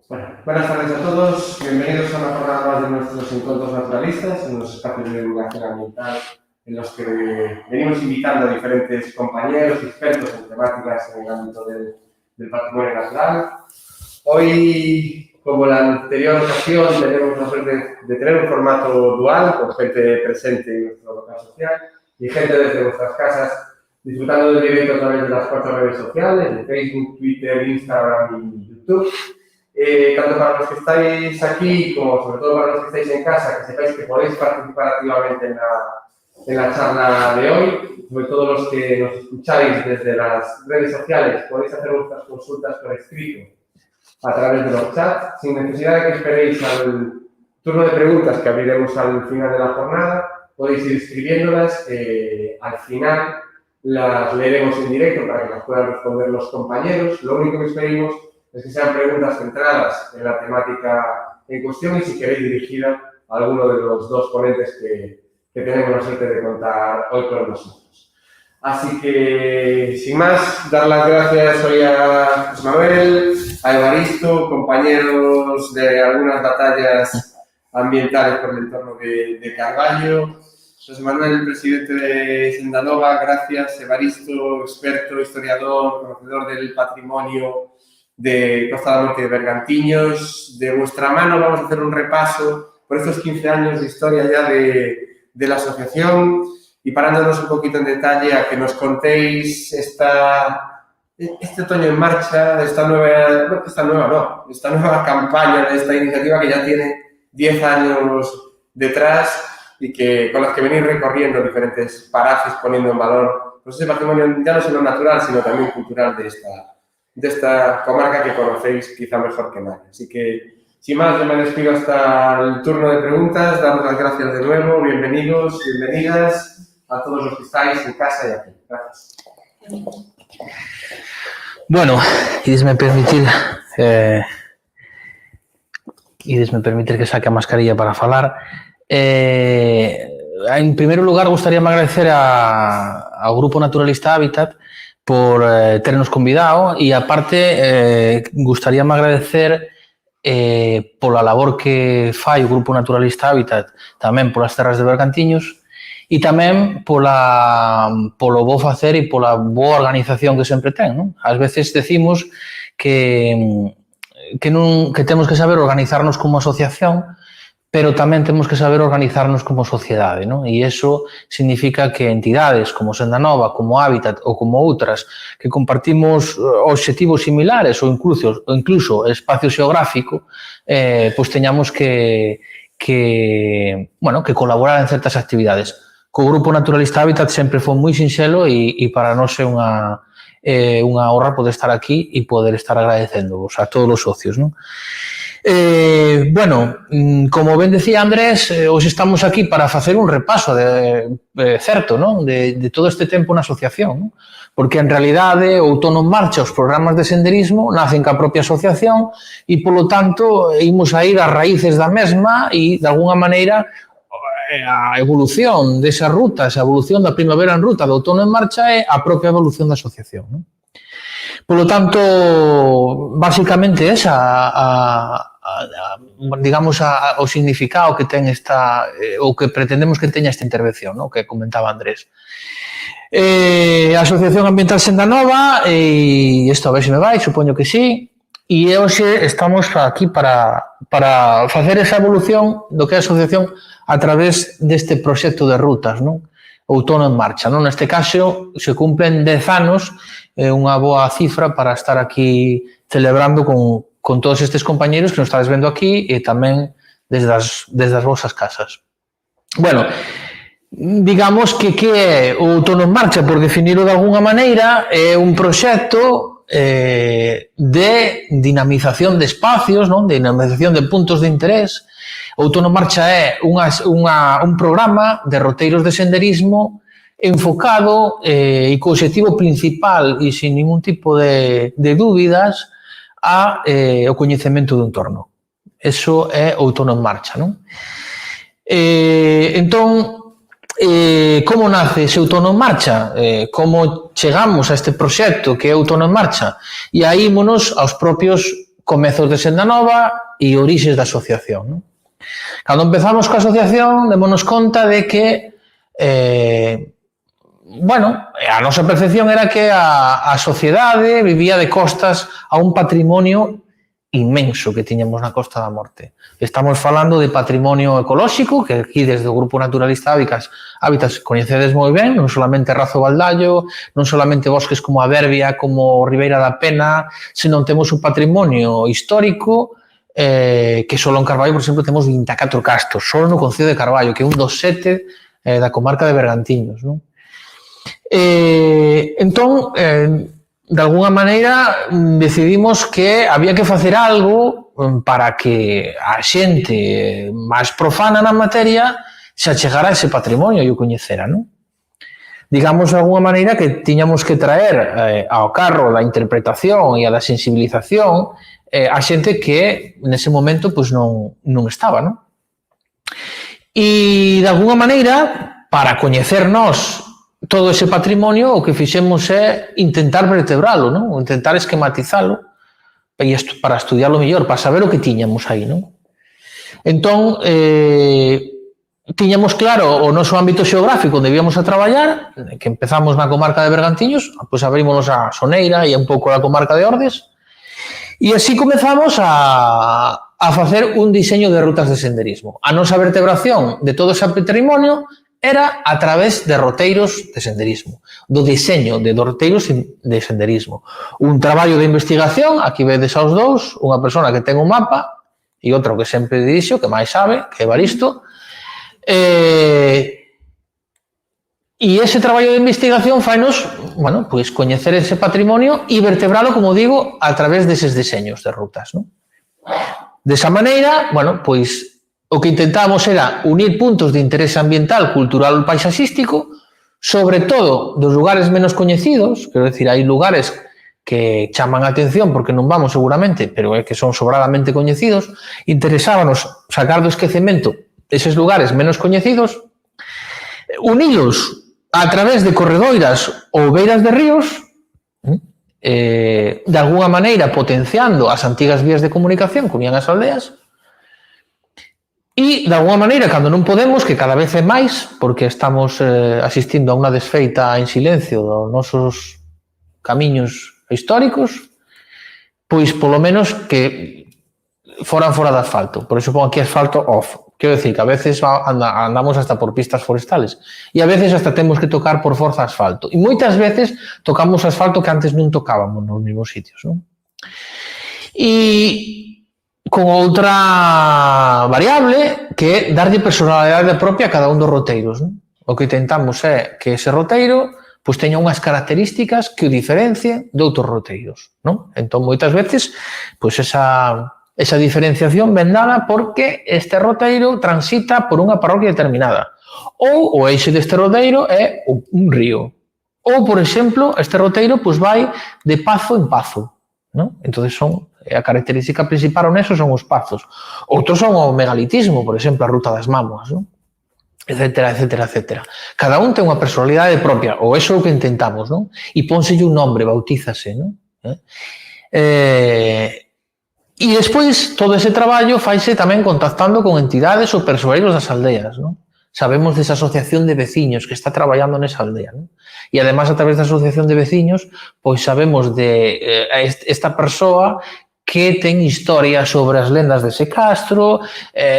Bueno, buenas tardes a todos, bienvenidos a una jornada más de nuestros encuentros naturalistas, en los espacios de divulgación ambiental en los que venimos invitando a diferentes compañeros y expertos en temáticas en el ámbito del patrimonio natural. Hoy, como la anterior ocasión, tenemos la suerte de tener un formato dual, con gente presente en nuestro local social y gente desde vuestras casas disfrutando del directo a través de las 4 redes sociales, de Facebook, Twitter, Instagram y YouTube. Tanto para los que estáis aquí como sobre todo para los que estáis en casa, que sepáis que podéis participar activamente en la charla de hoy. Sobre todo los que nos escucháis desde las redes sociales, podéis hacer vuestras consultas por escrito a través de los chats, sin necesidad de que esperéis al turno de preguntas que abriremos al final de la jornada. Podéis ir escribiéndolas, al final las leeremos en directo para que las puedan responder los compañeros. Lo único que pedimos es que sean preguntas centradas en la temática en cuestión y si queréis dirigida a alguno de los dos ponentes que tenemos la suerte de contar hoy con nosotros. Así que, sin más, dar las gracias hoy a José Manuel, a Evaristo, compañeros de algunas batallas ambientales por el entorno de Carballo. José Manuel, presidente de Sendanova, gracias. Evaristo, experto, historiador, conocedor del patrimonio de Costa da Morte y de Bergantiños. De vuestra mano vamos a hacer un repaso por estos 15 años de historia ya de la asociación y parándonos un poquito en detalle a que nos contéis este otoño en marcha, esta nueva campaña de esta iniciativa que ya tiene 10 años detrás y que con las que venís recorriendo diferentes parajes poniendo en valor pues ese patrimonio ya no solo natural sino también cultural de esta comarca que conocéis quizá mejor que nadie. Así que, sin más, yo me despido hasta el turno de preguntas. Damos las gracias de nuevo. Bienvenidos, bienvenidas a todos los que estáis en casa y aquí. Gracias. Bueno, idesme permitir que saque a mascarilla para falar. En primeiro lugar, gustaríame agradecer ao Grupo Naturalista Hábitat por ternos convidado e, aparte, gustaríame agradecer pola labor que fai o Grupo Naturalista Hábitat tamén polas terras de Bergantiños e tamén polo bo facer e pola boa organización que sempre ten, non? Ás veces decimos que temos que saber organizarnos como asociación, pero tamén temos que saber organizarnos como sociedade, non? E iso significa que entidades como Sendanova, como Hábitat ou como outras que compartimos obxectivos similares ou incluso espacio xeográfico, pois teñamos que colaborar en certas actividades. Co Grupo Naturalista Hábitat sempre foi moi sinxelo e para nós é unha honra poder estar aquí e poder estar agradecéndovos a todos os socios, non? Como ben decía Andrés, hoxe estamos aquí para facer un repaso certo, non? De todo este tempo na asociación, non? Porque en realidade o Outono en Marcha, os programas de senderismo nacen ca propia asociación e, polo tanto, imos a ir ás raíces da mesma e, de alguna maneira, a evolución desas rutas, a evolución da primavera en ruta, do Outono en Marcha é a propia evolución da asociación, non? Polo tanto, basicamente o significado que ten o que pretendemos que teña esta intervención, ¿no? Que comentaba Andrés. A Asociación Ambiental Sendanova, e isto a ver se me vai, supoño que sí, e hoxe estamos aquí para facer esa evolución do que é a asociación a través deste proxecto de rutas, non? Outono en Marcha, non? Neste caso, se cumplen 10 anos, é unha boa cifra para estar aquí celebrando con todos estes compañeros que nos estades vendo aquí e tamén desde as vosas casas. Bueno, digamos que é o Outono en Marcha, por definirlo de alguna maneira, é un proxecto de dinamización de espacios, non? De dinamización de puntos de interés. O Outono en Marcha é un programa de roteiros de senderismo enfocado e co obxectivo principal e sin ningún tipo de dúbidas ao coñecemento do entorno. Eso é Outono en Marcha, non? Entón, como nace ese Outono en Marcha? Como chegamos a este proxecto que é Outono en Marcha? E aí ímonos aos propios comezos de Senda Nova e orixes da asociación, non? Cando empezamos coa asociación, démonos conta de que a nosa percepción era que a sociedade vivía de costas a un patrimonio inmenso que tiñamos na Costa da Morte. Estamos falando de patrimonio ecolóxico, que aquí desde o Grupo Naturalista Hábitats coñecedes moi ben, non solamente Razo Baldallo, non solamente bosques como a Verbia, como Ribeira da Pena, senón temos un patrimonio histórico que solo en Carballo, por exemplo, temos 24 castos, solo no Concello de Carballo, que é un dos 7 da comarca de Bergantiños, non? Entón, de alguna maneira, decidimos que había que facer algo para que a xente máis profana na materia se achegara a ese patrimonio e o coñecera, non? Digamos, de alguna maneira, que tiñamos que traer ao carro da interpretación e a da sensibilización a xente que nese momento pois non estaba, non? E, de alguna maneira, para coñecernos todo ese patrimonio, o que fixemos é intentar vertebralo, non? Intentar esquematizalo para estudiarlo mellor, para saber o que tiñamos aí, non? Entón, tiñamos claro o noso ámbito xeográfico onde íbamos a traballar, que empezamos na comarca de Bergantiños, pois abrímonos a Soneira e un pouco a comarca de Ordes, e así comezamos a facer un diseño de rutas de senderismo. A nosa vertebración de todo ese patrimonio era a través de roteiros de senderismo, do diseño de roteiros de senderismo. Un traballo de investigación, aquí vedes aos dous, unha persona que ten un mapa e outro que sempre dixo, que máis sabe, que é Baristo. E ese traballo de investigación fainos, pois coñecer ese patrimonio e vertebralo, como digo, a través deses diseños de rutas, non? Desa maneira, pois o que intentamos era unir puntos de interese ambiental, cultural ou paisaxístico, sobre todo dos lugares menos coñecidos, quero dicir, hai lugares que chaman a atención porque non vamos seguramente, pero é que son sobradamente coñecidos. Interesábanos sacar do esquecemento eses lugares menos coñecidos, unilos a través de corredoiras ou beiras de ríos, de alguna maneira potenciando as antigas vías de comunicación que unían as aldeas. E, de alguna maneira, cando non podemos, que cada vez é máis, porque estamos asistindo a unha desfeita en silencio dos nosos camiños históricos, pois, polo menos, que foran fora de asfalto. Por iso pongo aquí asfalto off. Quero dicir que a veces andamos hasta por pistas forestales e a veces hasta temos que tocar por forza asfalto. E moitas veces tocamos asfalto que antes non tocábamos nos mesmos sitios, non? E con outra variable que é darlle personalidade propia a cada un dos roteiros, non? O que intentamos é que ese roteiro pois teña unhas características que o diferencien de outros roteiros, non? Entón, moitas veces, pois esa diferenciación ven dada porque este roteiro transita por unha parroquia determinada. Ou o eixe deste roteiro é un río. Ou, por exemplo, este roteiro pois vai de pazo en pazo, non? Entón, a característica principal neso son os pazos. Outros son o megalitismo, por exemplo, a Ruta das Mámoas, non? Etcétera, etcétera, etcétera. Cada un ten unha personalidade propia, ou eso é o que intentamos, non? E pónselle un nombre, bautízase, non? E despois, todo ese traballo faise tamén contactando con entidades ou persoeiros das aldeas, non? Sabemos desa asociación de veciños que está traballando nesa aldea, non? E además, a través da asociación de veciños, pois sabemos de esta persoa que ten historia sobre as lendas dese castro,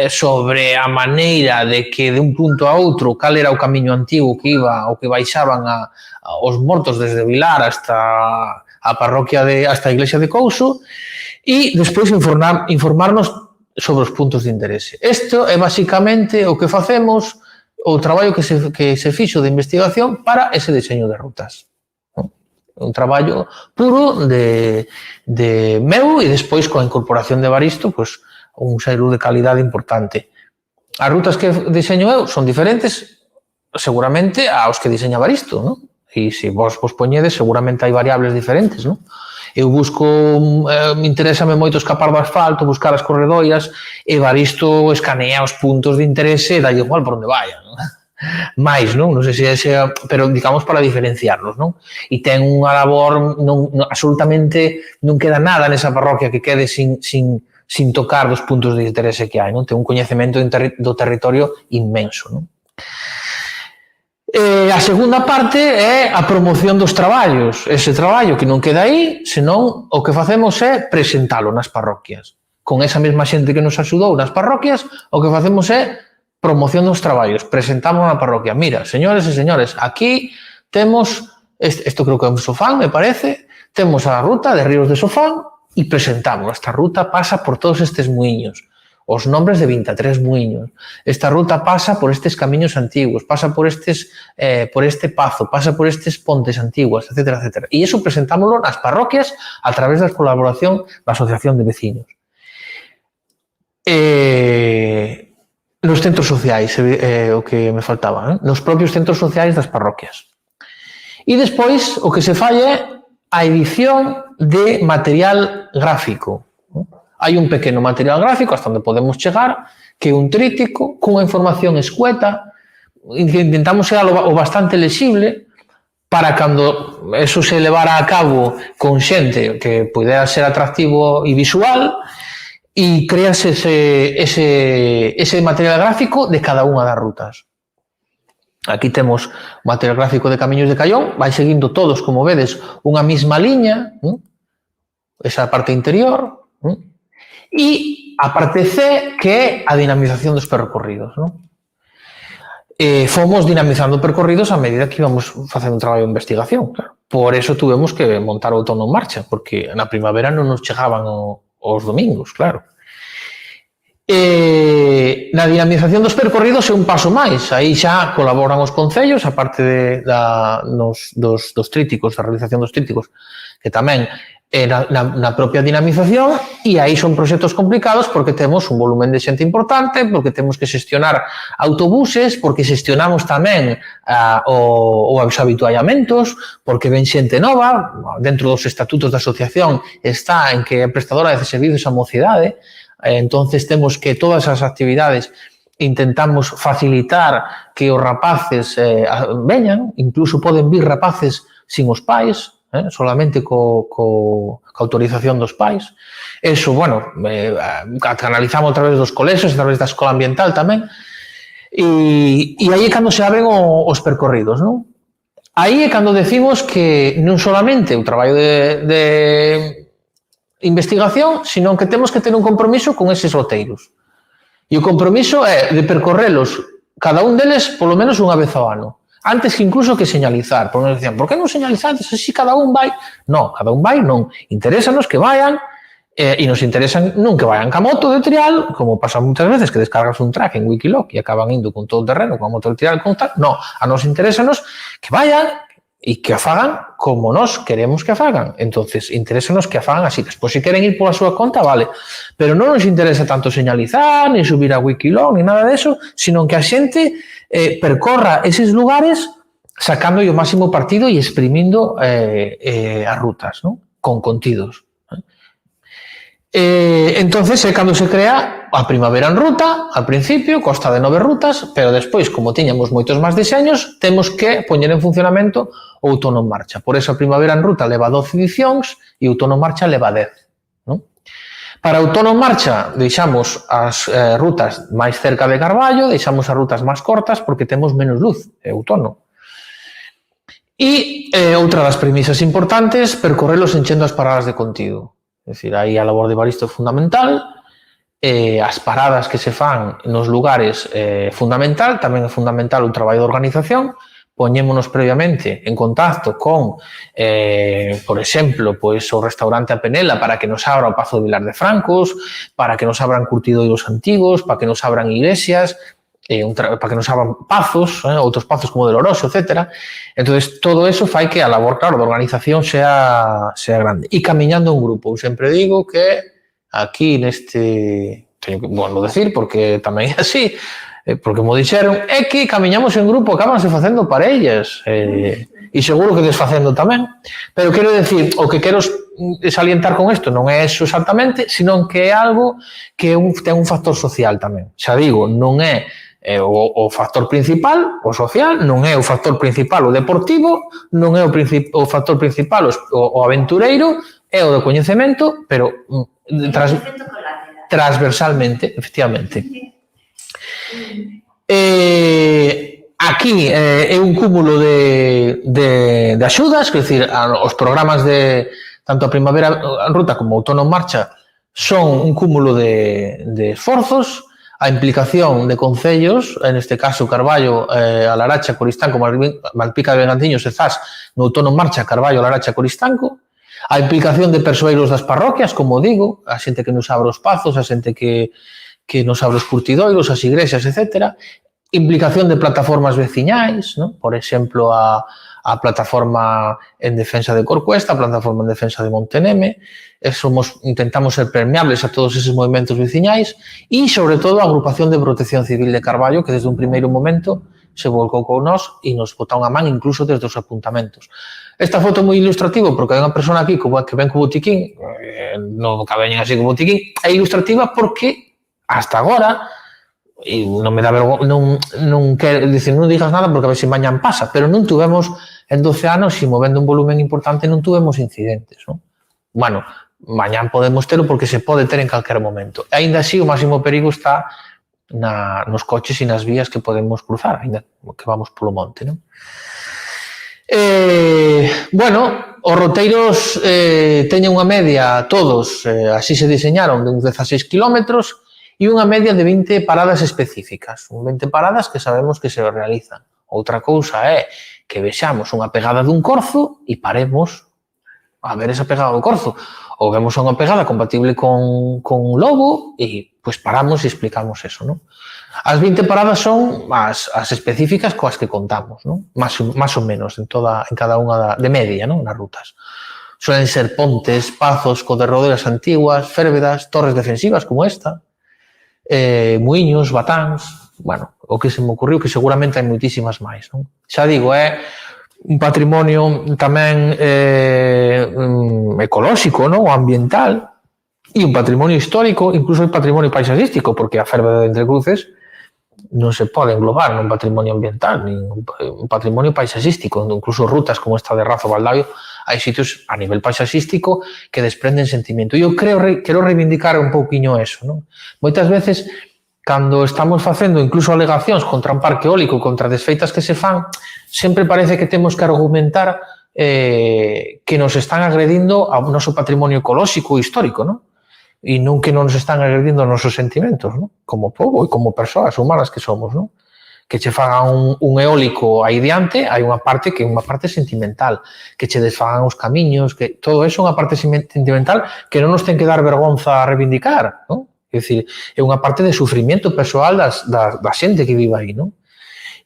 sobre a maneira de que de un punto a outro cal era o camiño antigo que iba ou que baixaban os mortos desde Vilar hasta a parroquia hasta a iglesia de Couso, e despois informarnos sobre os puntos de interese. Isto é basicamente o que facemos, o traballo que se fixo de investigación para ese diseño de rutas. Un traballo puro de meu e despois coa incorporación de Baristo, pois un xeiro de calidade importante. As rutas que diseño eu son diferentes seguramente aos que diseña Baristo, non? E se vos poñedes seguramente hai variables diferentes, non? Eu busco, me interésame moito escapar do asfalto, buscar as corredoiras, e Baristo escanea os puntos de interese e dalle igual por onde vaya, non? máis, non? Non sei se sea, pero digamos para diferenciarnos, non? E ten unha labor, absolutamente non queda nada nesa parroquia que quede sin tocar dos puntos de interese que hai, non? Ten un coñecemento do territorio inmenso, non? A segunda parte é a promoción dos traballos. Ese traballo que non queda aí, senón o que facemos é presentalo nas parroquias. Con esa mesma xente que nos axudou nas parroquias, o que facemos é promoción dos traballos. Presentamos na parroquia. Mira, señores e señores, aquí temos, isto creo que é un Sofán, me parece, temos a ruta de Ríos de Sofán e presentamos. Esta ruta pasa por todos estes muiños. Os nombres de 23 muiños. Esta ruta pasa por estes camiños antigos, pasa por este pazo, pasa por estes pontes antiguas, etc. etc. E iso presentámoslo nas parroquias a través da colaboración da Asociación de Veciños. Nos centros sociais, o que me faltaba, nos propios centros sociais das parroquias. E despois o que se fai é a edición de material gráfico. Hai un pequeno material gráfico hasta onde podemos chegar, que é un tríptico cunha información escueta, intentamos ser o bastante lexible para cando eso se levara a cabo con xente que pudera ser atractivo e visual, e creas ese material gráfico de cada unha das rutas. Aquí temos o material gráfico de Camiños de Caión, vai seguindo todos, como vedes, unha mesma liña, esa parte interior, e a parte C, que é a dinamización dos percorridos, non? Fomos dinamizando percorridos a medida que íbamos facendo un traballo de investigación, claro. Por eso tuvemos que montar o Outono en Marcha, porque na primavera non nos chegaban os domingos, claro. Na dinamización dos percorridos é un paso máis, aí xa colaboran os concellos, a parte dos trípticos, da realización dos trípticos, que tamén na propia dinamización, e aí son proxectos complicados porque temos un volumen de xente importante, porque temos que xestionar autobuses, porque xestionamos tamén os habituallamentos, porque ven xente nova, dentro dos estatutos da asociación está en que é prestadora de servicios á mocidade, entonces temos que todas as actividades intentamos facilitar que os rapaces veñan, incluso poden vir rapaces sin os pais, solamente co autorización dos pais. Eso, bueno, canalizamos a través dos colexios, a través da escola ambiental tamén, e aí é cando se abren os percorridos, non? Aí é cando decimos que non solamente o traballo de investigación, sino que temos que ter un compromiso con eses roteiros. E o compromiso é de percorrelos, cada un deles, polo menos unha vez ao ano. Antes que incluso que señalizar, porque nos decían, por que non señalizades? Así cada un vai. Non, cada un vai non. Interésanos que vayan, e nos interesan non que vayan ca moto de trial, como pasa moitas veces que descargas un track en Wikiloc e acaban indo con todo o terreno, con a moto de trial, con tal. Non, a nos interésanos que vayan e que a fagan como nos queremos que a fagan. Entonces, interésanos que a fagan así. Despois, se queren ir pola súa conta, vale. Pero non nos interesa tanto señalizar, ni subir a Wikiloc, ni nada deso, sino que a xente percorra eses lugares sacando o máximo partido e exprimindo as rutas, ¿no? Con contidos. Entonces é cando se crea a Primavera en Ruta, al principio, consta de 9 rutas, pero despois, como tiñamos moitos máis diseños, temos que poñer en funcionamento o Outono en Marcha. Por eso a Primavera en Ruta leva 12 edicións e o Outono en Marcha leva 10, non? Para o Outono en Marcha deixamos as rutas máis cerca de Carballo, deixamos as rutas máis cortas porque temos menos luz, é outono. E outra das premisas importantes, percorrelos enchendo as paradas de contido. É dicir, aí a labor de balisto é fundamental, as paradas que se fan nos lugares é fundamental, tamén é fundamental o traballo de organización, poñémonos previamente en contacto con, por exemplo, pois, o restaurante A Penela para que nos abra o Pazo de Vilar de Francos, para que nos abran curtidoiros antigos, para que nos abran iglesias, para que nos abran pazos, outros pazos como de Loroso, etc. Entonces, todo eso fai que a labor, claro, de organización sea grande. E camiñando un grupo. Eu sempre digo que aquí neste, teño que, bueno, decir, porque tamén é así, porque mo dixeron, é que camiñamos en grupo, acabanse facendo parellas, e seguro que desfacendo tamén. Pero quero decir, o que quero salientar con isto non é eso exactamente, sino que é algo que ten un factor social tamén. Xa digo, non é O factor principal, o social, non é o factor principal o deportivo, non é o factor principal o aventureiro, é o do coñecemento, pero transversalmente, efectivamente. Aquí é un cúmulo de axudas, quer dizer, os programas de tanto a Primavera en Ruta como o Outono en Marcha son un cúmulo de esforzos, a implicación de concellos, en este caso Carballo, a Laracha, Coristanco, Malpica de Bergantiños e Zas, no Outono en Marcha, Carballo, Laracha, Coristanco, a implicación de persoeiros das parroquias, como digo, a xente que nos abre os pazos, a xente que nos abre os curtidoiros, as igrexas, etc. Implicación de plataformas veciñais, ¿no? Por exemplo, a plataforma en defensa de Corcuesta, a plataforma en defensa de Monteneme, intentamos ser permeables a todos esos movimentos veciñais e, sobre todo, a agrupación de protección civil de Carballo, que desde un primeiro momento se volcou con nós e nos botou unha man incluso desde os apuntamentos. Esta foto é moi ilustrativa porque hai unha persona aquí que ven co botiquín, non que veñen así co botiquín, é ilustrativa porque hasta agora, e non me dá vergonha, non digas nada porque a ver se mañan pasa, pero non tuvemos en 12 anos, se movendo un volumen importante, non tuvemos incidentes, non? Bueno, mañán podemos telo porque se pode ter en calquer momento. E aínda así, o máximo perigo está nos coches e nas vías que podemos cruzar, aínda que vamos polo monte, non? Bueno, os roteiros teñen unha media, todos, así se diseñaron, de uns 16 kilómetros, e unha media de 20 paradas específicas. 20 paradas que sabemos que se realizan. Outra cousa é que vexamos unha pegada dun corzo e paremos a ver esa pegada do corzo. Ou vemos unha pegada compatible con lobo e pues paramos e explicamos eso, non? As 20 paradas son as específicas coas que contamos, non? Más ou menos en cada unha de media, non? Nas rutas. Suelen ser pontes, pazos, coderroderas antiguas, férvedas, torres defensivas como esta, muiños, batáns, bueno, o que se me ocurriu que seguramente hai moitísimas máis, non? Xa digo, é un patrimonio tamén ecolóxico, non? O ambiental, e un patrimonio histórico, incluso un patrimonio paisaxístico, porque a ferve de Entrecruces non se pode englobar nun patrimonio ambiental, nin un patrimonio paisaxístico, incluso rutas como esta de Razo Baldavio, hai sitios a nivel paisaxístico que desprenden sentimento. E eu quero reivindicar un pouquiño eso, non? Moitas veces, cando estamos facendo incluso alegacións contra un parque eólico, contra desfeitas que se fan, sempre parece que temos que argumentar que nos están agredindo ao noso patrimonio ecolóxico e histórico, non? E non que non nos están agredindo os nosos sentimentos, non? Como pobo e como persoas humanas que somos, non? Que che fagan un eólico aí diante, hai unha parte que é unha parte sentimental, que che desfagan os camiños, que todo eso é unha parte sentimental que non nos ten que dar vergonza a reivindicar, non? É dicir, é unha parte de sufrimiento persoal da xente que vive aí, non?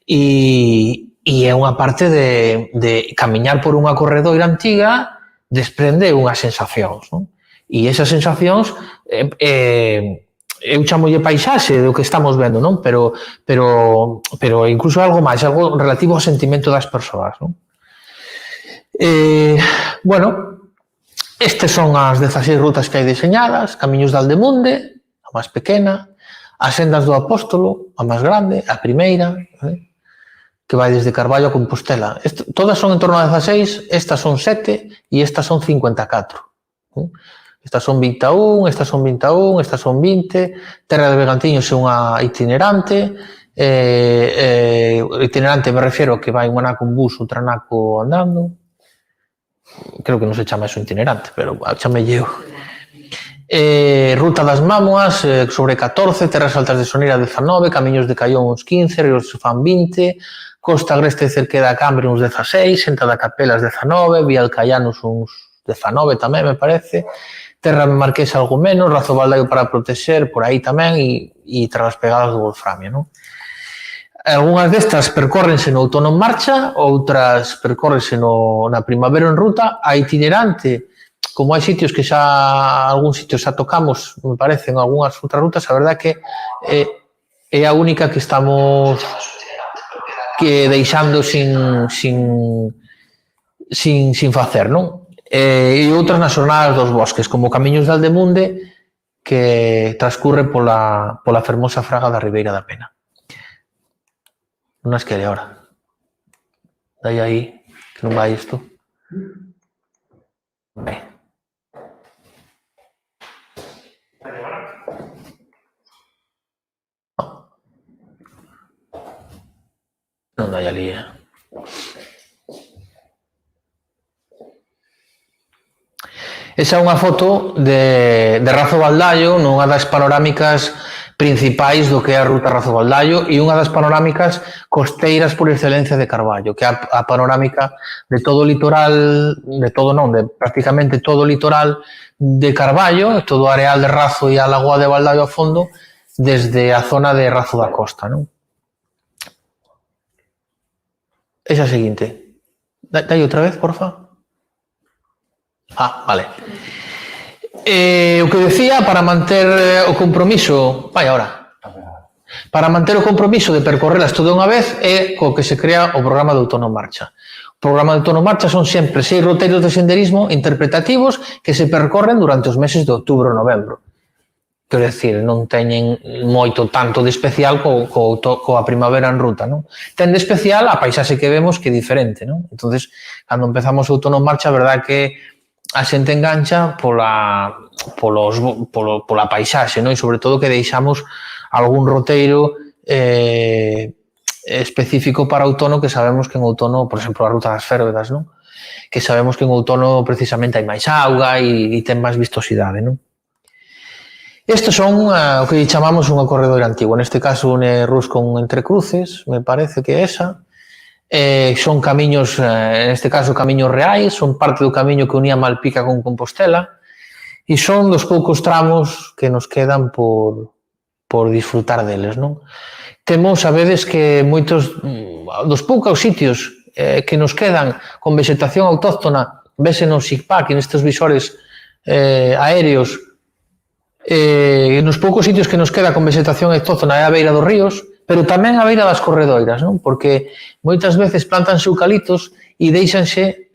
E é unha parte de camiñar por unha corredoira antiga desprende unhas sensacións, non? E esas sensacións eu chamolle paisaxe do que estamos vendo, non? Pero incluso algo máis, algo relativo ao sentimento das persoas, non? Bueno, estes son as 16 rutas que hai diseñadas: Camiños de Aldemunde, a máis pequena, as Sendas do Apóstolo, a máis grande, a primeira, que vai desde Carballo a Compostela. Todas son en torno a 16, estas son 7 e estas son 54. Estas son 21, estas son 21, estas son 20, Terra de Bergantiños é unha itinerante, itinerante me refiero que vai un anaco en bus, outro anaco andando, creo que non se chama eso itinerante, pero chamelle eu. Ruta das Mámoas, sobre 14, Terras Altas de Soneira 19, Camiños de Caión uns 15, Ríos de Fan 20, Costa Agreste e Cerqueda Cambre uns 16, Senta da Capelas 19, Vía Alcayanos uns 19 tamén, me parece, Terra Marquesa algo menos, Razo Baldaio para protexer, por aí tamén, e Terras Pegadas do Wolframio, non? Algúnas destas percórrense no Outono en Marcha, outras percórrense na Primavera en Ruta, a itinerante, como hai sitios que algúns sitios xa tocamos, me parece, en algúnas outras rutas, a verdade que é a única que estamos deixando sin facer, non? E outras nas Xornadas dos Bosques, como Camiños de Aldemunde, que transcurre pola fermosa fraga da Ribeira da Pena. Non as quere ahora. Dai aí, que non vai isto. Ben. Non dai ali, Esa é unha foto de Razo Baldaio nunha das panorámicas principais do que é a ruta Razo Baldaio e unha das panorámicas costeiras por excelencia de Carballo, que é a panorámica de todo o litoral, de todo non, de prácticamente todo o litoral de Carballo, todo o areal de Razo e a lagoa de Baldaio a fondo, desde a zona de Razo da Costa, non? Esa seguinte. Dai outra vez, porfa. Vale. O que decía, para manter o compromiso, vai ahora, para manter o compromiso de percorrelas toda unha vez é co que se crea o programa de Outono en Marcha. O programa de Outono en Marcha son sempre 6 roteiros de senderismo interpretativos que se percorren durante os meses de outubro e novembro. Quero decir, non teñen moito tanto de especial coa primavera en ruta, non? Ten de especial a paisaxe que vemos que é diferente, non? Entonces, cando empezamos o Outono en Marcha, a verdade que a xente engancha pola paisaxe, non? E sobre todo que deixamos algún roteiro específico para outono, que sabemos que en outono, por exemplo, a Ruta das Férvedas, non? Que sabemos que en outono precisamente hai máis auga e ten máis vistosidade, non? Estes son o que chamamos unha corredora antigua, neste caso un Rus con entrecruces, me parece que é esa. Son camiños, neste caso camiños reais, son parte do camiño que unía Malpica con Compostela e son dos poucos tramos que nos quedan por disfrutar deles, non? Temos, sabedes que moitos dos poucos sitios que nos quedan con vegetación autóctona, vese no SIGPAC e nestes visores aéreos, nos poucos sitios que nos queda con vegetación autóctona é a beira dos ríos, pero tamén a beira das corredoiras, non? Porque moitas veces plantanse eucaliptos e deixanse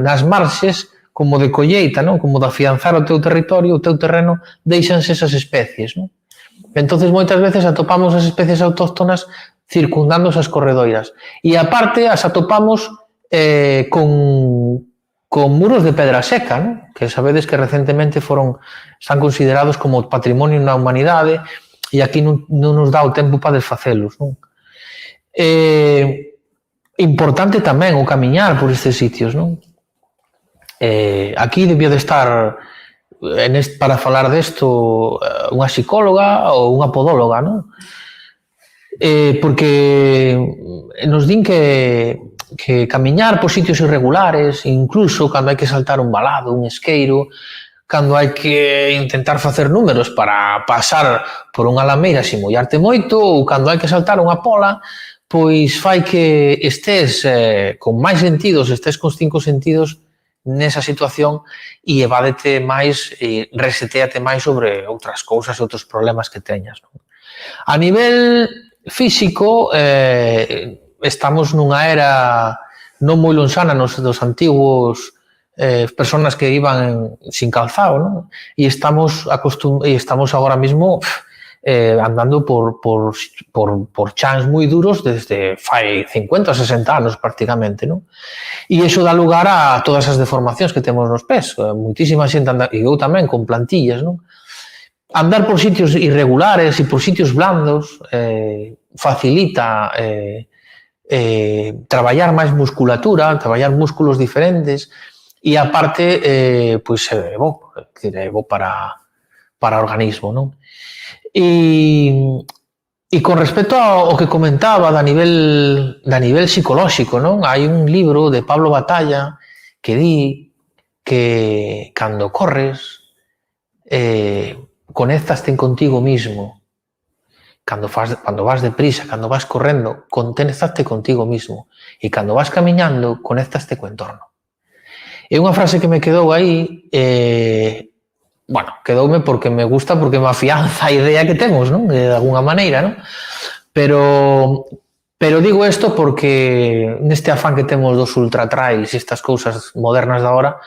nas marxes como de colleita, non? Como de afianzar o teu territorio, o teu terreno, deixanse esas especies, non? Entonces moitas veces atopamos as especies autóctonas circundando esas corredoiras. E aparte as atopamos con muros de pedra seca, non? Que sabedes que recentemente están considerados como patrimonio da humanidade e aquí non nos dá o tempo para desfacelos, non? Importante tamén o camiñar por estes sitios, non? Aquí debía de estar para falar desto unha psicóloga ou unha podóloga, non? Porque nos din que camiñar por sitios irregulares, incluso cando hai que saltar un valado, un esqueiro, cando hai que intentar facer números para pasar por unha lameira sin mollarte moito, ou cando hai que saltar unha pola, pois fai que estés con máis sentidos, estés cos 5 sentidos nesa situación e evádete máis e resetéate máis sobre outras cousas e outros problemas que teñas, non? A nivel físico, estamos nunha era non moi lonxana dos antigos personas que iban sin calzado, non? E estamos agora mesmo andando por chans moi duros desde fai 50 ou 60 anos prácticamente, non? E iso dá lugar a todas as deformacións que temos nos pés. Moitísima xente anda, e eu tamén, con plantillas, non? Andar por sitios irregulares e por sitios blandos facilita traballar máis musculatura, traballar músculos diferentes e aparte pois é bo para o organismo, non? E con respecto ao que comentaba da nivel psicolóxico, non? Hai un libro de Pablo Batalla que di que cando corres conéctaste contigo mismo. Cando vas deprisa, cando vas correndo, conéctaste contigo mismo. E cando vas camiñando, conéctaste co entorno. É unha frase que me quedou aí, quedoume porque me gusta, porque me afianza a idea que temos, non? De alguna maneira, non? Pero digo isto porque neste afán que temos dos ultratrails e estas cousas modernas da hora,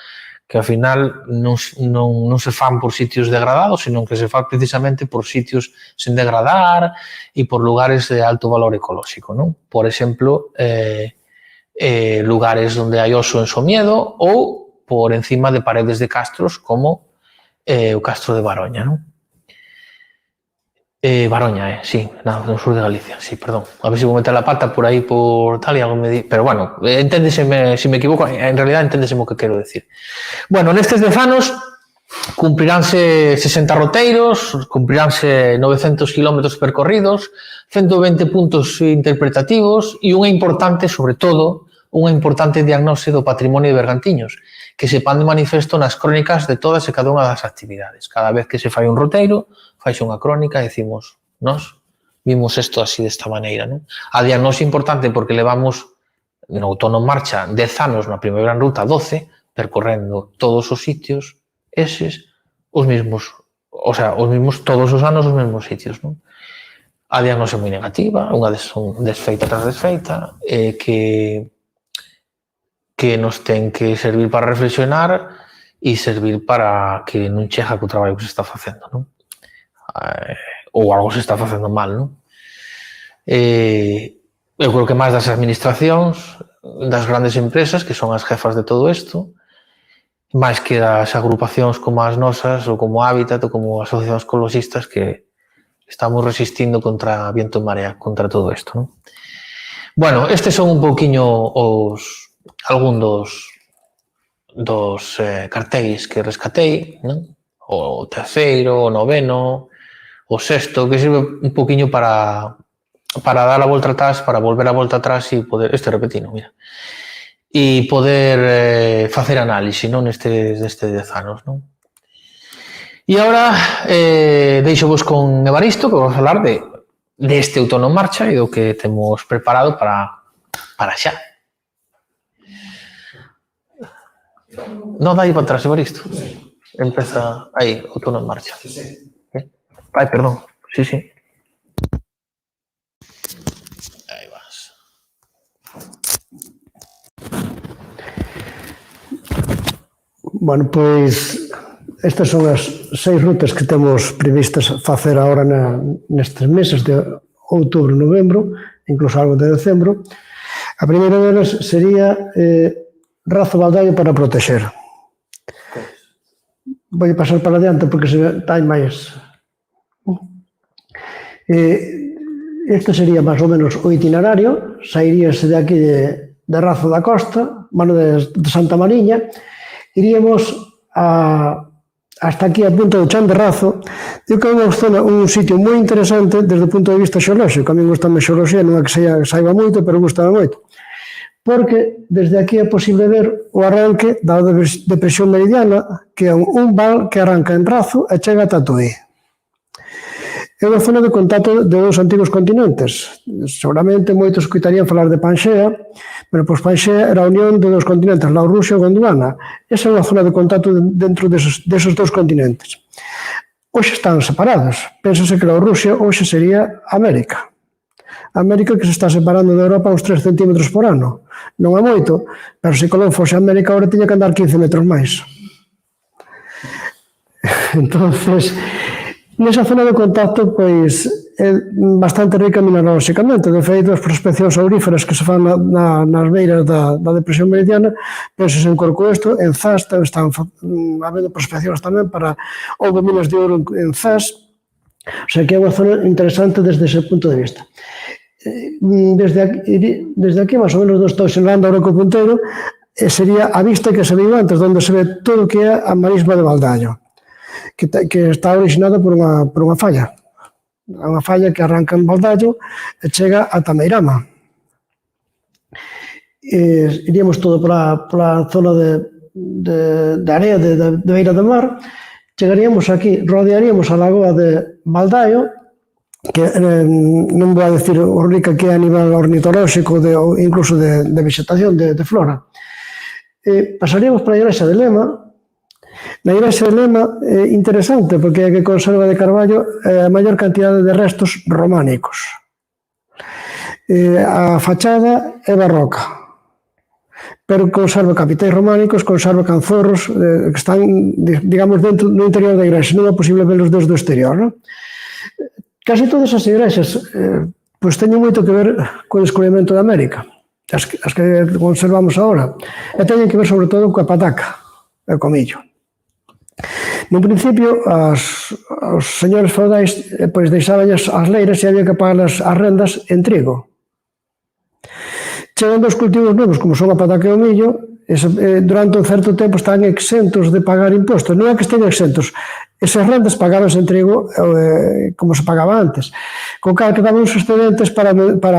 que ao final non se fan por sitios degradados, sino que se fan precisamente por sitios sen degradar e por lugares de alto valor ecolóxico, non? Por exemplo, lugares onde hai oso en Somiedo ou por encima de paredes de castros como o Castro de Baroña, non? Baroña, sí, no sur de Galicia, sí, perdón. A ver se vou meter la pata por aí por tal e algo me di... Pero bueno, enténdeseme, se me equivoco, en realidad enténdeseme o que quero decir. Bueno, nestes 10 anos cumpriránse 60 roteiros, cumpriránse 900 kilómetros percorridos, 120 puntos interpretativos e unha importante, sobre todo, unha importante diagnose do patrimonio de Bergantiños, que se pan de manifesto nas crónicas de todas e cada unha das actividades. Cada vez que se fai un roteiro, faixe unha crónica e decimos, nos vimos isto así desta maneira, non? A diagnose importante porque levamos no outono en marcha 10 anos na Primavera en Ruta 12, percorrendo todos os sitios, eses, os mesmos, o sea, os mesmos todos os anos os mesmos sitios, non? A diagnose moi negativa, unha desfeita tras desfeita, que nos ten que servir para reflexionar e servir para que non chega co traballo que se está facendo, non? Ou algo se está facendo mal, non? Eu creo que máis das administracións, das grandes empresas, que son as jefas de todo isto, máis que das agrupacións como as nosas, ou como Hábitat, ou como asociacións ecologistas, que estamos resistindo contra viento e marea, contra todo isto, non? Bueno, estes son un pouquiño algún dos cartéis que rescatei, non? O terceiro, o noveno, o sexto, que sirve un pouquiño para dar a volta atrás, para volver a volta atrás e poder, repetino, mira, e poder facer análise, non, destes 10 anos, non? E agora deixo-vos con Evaristo, que vou falar deste outono en marcha e do que temos preparado para xa. Non dai para atrás, Evaristo. Empeza aí, outono en marcha. Ai, perdón. Sí. Aí vas. Bueno, pois estas son as 6 rutas que temos previstas facer agora nestes meses de outubro, novembro, incluso algo de decembro. A primeira delas sería Razo Baldaio para proteger. Vou pasar para adiante porque se hai máis. Este sería máis ou menos o itinerario. Sairíase de aquí de Razo da Costa, de Santa Mariña, iríamos hasta aquí a punta do Chan de Razo. Eu que é un sitio moi interesante desde o punto de vista xeolóxico. A mí gusta a xeoloxía, non é que saiba moito, pero gusta moito. Porque desde aquí é posible ver o arranque da depresión meridiana, que é un val que arranca en Razo e chega a Tatuí. É unha zona de contacto de dous antigos continentes. Seguramente moitos escoitarían falar de Panxea, pero pois Panxea era a unión de dous continentes, Laurussia e Gondwana. Esa é unha zona de contacto dentro desos dous continentes. Hoxe están separados. Pénsase que Laurussia hoxe sería América. América que se está separando de Europa uns 3 centímetros por ano. Non é moito, pero se Colón fose América ahora tiña que andar 15 metros máis. Entonces, nesa zona de contacto, pois, é bastante rica mineralóxicamente. De feito, as prospeccións auríferas que se fan nas beiras da depresión meridiana, pensos en Corcoesto, en Zas, están habendo prospeccións tamén para houve minas de ouro en Zas, o sea que é unha zona interesante desde ese punto de vista. Desde aquí, máis ou menos, onde estou xenando ahora co punteiro, sería a vista que se viu antes, onde se ve todo o que é a marisma de Baldaio, que está originada por unha falla. É unha falla que arranca en Baldaio e chega a Tameirama. Iríamos todo pola zona de area de beira do mar, chegaríamos aquí, rodearíamos a lagoa de Baldaio, que non vou a decir o rica que é a nivel ornitolóxico ou incluso de vegetación, de flora. Pasaríamos para a igrexa de Lema. Na igrexa de Lema é interesante porque é que conserva de Carballo a maior cantidade de restos románicos. A fachada é barroca. pero conserva capitais románicos, conserva canzorros que están, digamos, dentro no interior da igrexa, non é posible velos desde o exterior, non? Casi todas as igrexas pois teñen moito que ver co descubrimento de América, as que conservamos agora, e teñen que ver sobre todo coa pataca e co millo. No principio, os señores feudais pois deixaban as leiras e había que pagar as rendas en trigo. Chegando aos cultivos novos, como son a pataca e o millo, durante un certo tempo están exentos de pagar impostos. Non é que estén exentos, esas rendas pagabanse en trigo como se pagaba antes, con cal que daban uns excedentes para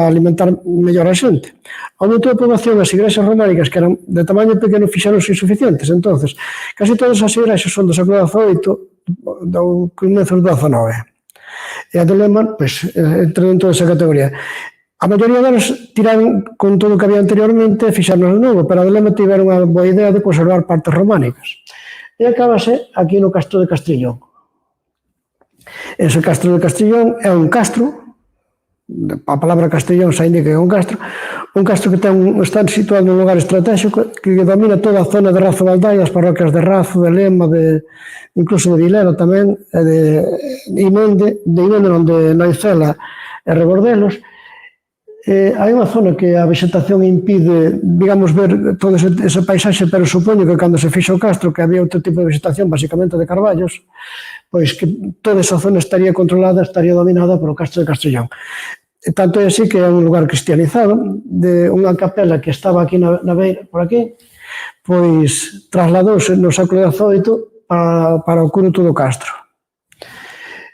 alimentar mellor a xente. Ao aumento da poboación, as igrexas románicas, que eran de tamaño pequeno, fixeronse insuficientes. Entonces, casi todas as igrexas son do século XVIII, do comezo do XIX. E a de Lehmann, pois, entra dentro desa categoría. A maioría delas tiraron con todo o que había anteriormente e fixarnos de novo, pero a de Lehmann tiveron a boa idea de conservar partes románicas. E acábase aquí no Castro de Castrillón. Ese Castro de Castrillón é un castro, a palabra Castrillón xa indica que é un castro que está situado nun lugar estratégico que domina toda a zona de Razo Valdai, as parroquias de Razo, de Lema, incluso de Vilera tamén, de Imende, onde Naicela e Rebordelos. Hai unha zona que a vegetación impide, digamos, ver todo ese paisaxe, pero supoño que cando se fixo o castro, que había outro tipo de vegetación, basicamente de carballos, pois que toda esa zona estaría controlada, estaría dominada polo Castro de Castrillón. Tanto é así que é un lugar cristianizado, de unha capela que estaba aquí na beira, por aquí, pois trasladouse no século XVIII para o curuto do Castro.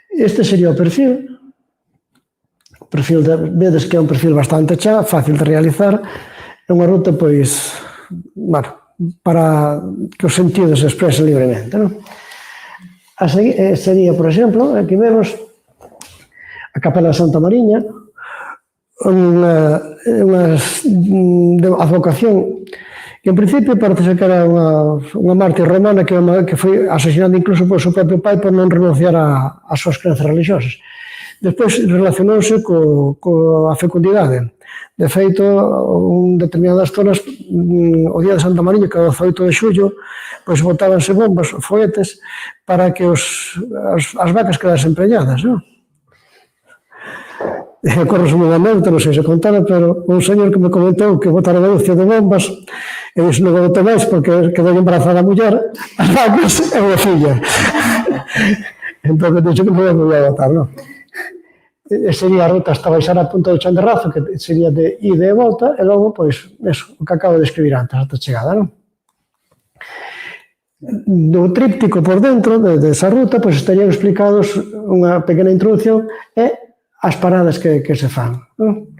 Este sería o perfil. O perfil, vedes que é un perfil bastante chá, fácil de realizar, é unha ruta, pois, bueno, para que os sentidos se expresen libremente, non? Sería, por exemplo, aquí vemos a Capela de Santa Mariña, unha advocación que en principio parece que era unha mártir romana que foi asesinada incluso por seu propio pai por non renunciar ás súas crenzas religiosas. Despois relacionouse coa fecundidade. De feito, en determinadas zonas, o día de Santa Mariña, que é o 18 de xullo, pois botábanse bombas, foetes, para que as vacas quedasen preñadas, non? Corres unha anécdota, non sei se contara, pero un señor que me comentou que botara de lucio de bombas e dixo, non o bote máis porque quedou embarazada a muller, as vacas e unha filla. Entón, dixo que non ia botar, non? Sería a ruta hasta baixar a punta do Chan de Razo, que sería de ida e volta, e logo, pois, eso, o que acabo de escribir antes, ata chegada, non? No tríptico por dentro desa ruta, pois estarían explicados unha pequena introducción e as paradas que se fan, non?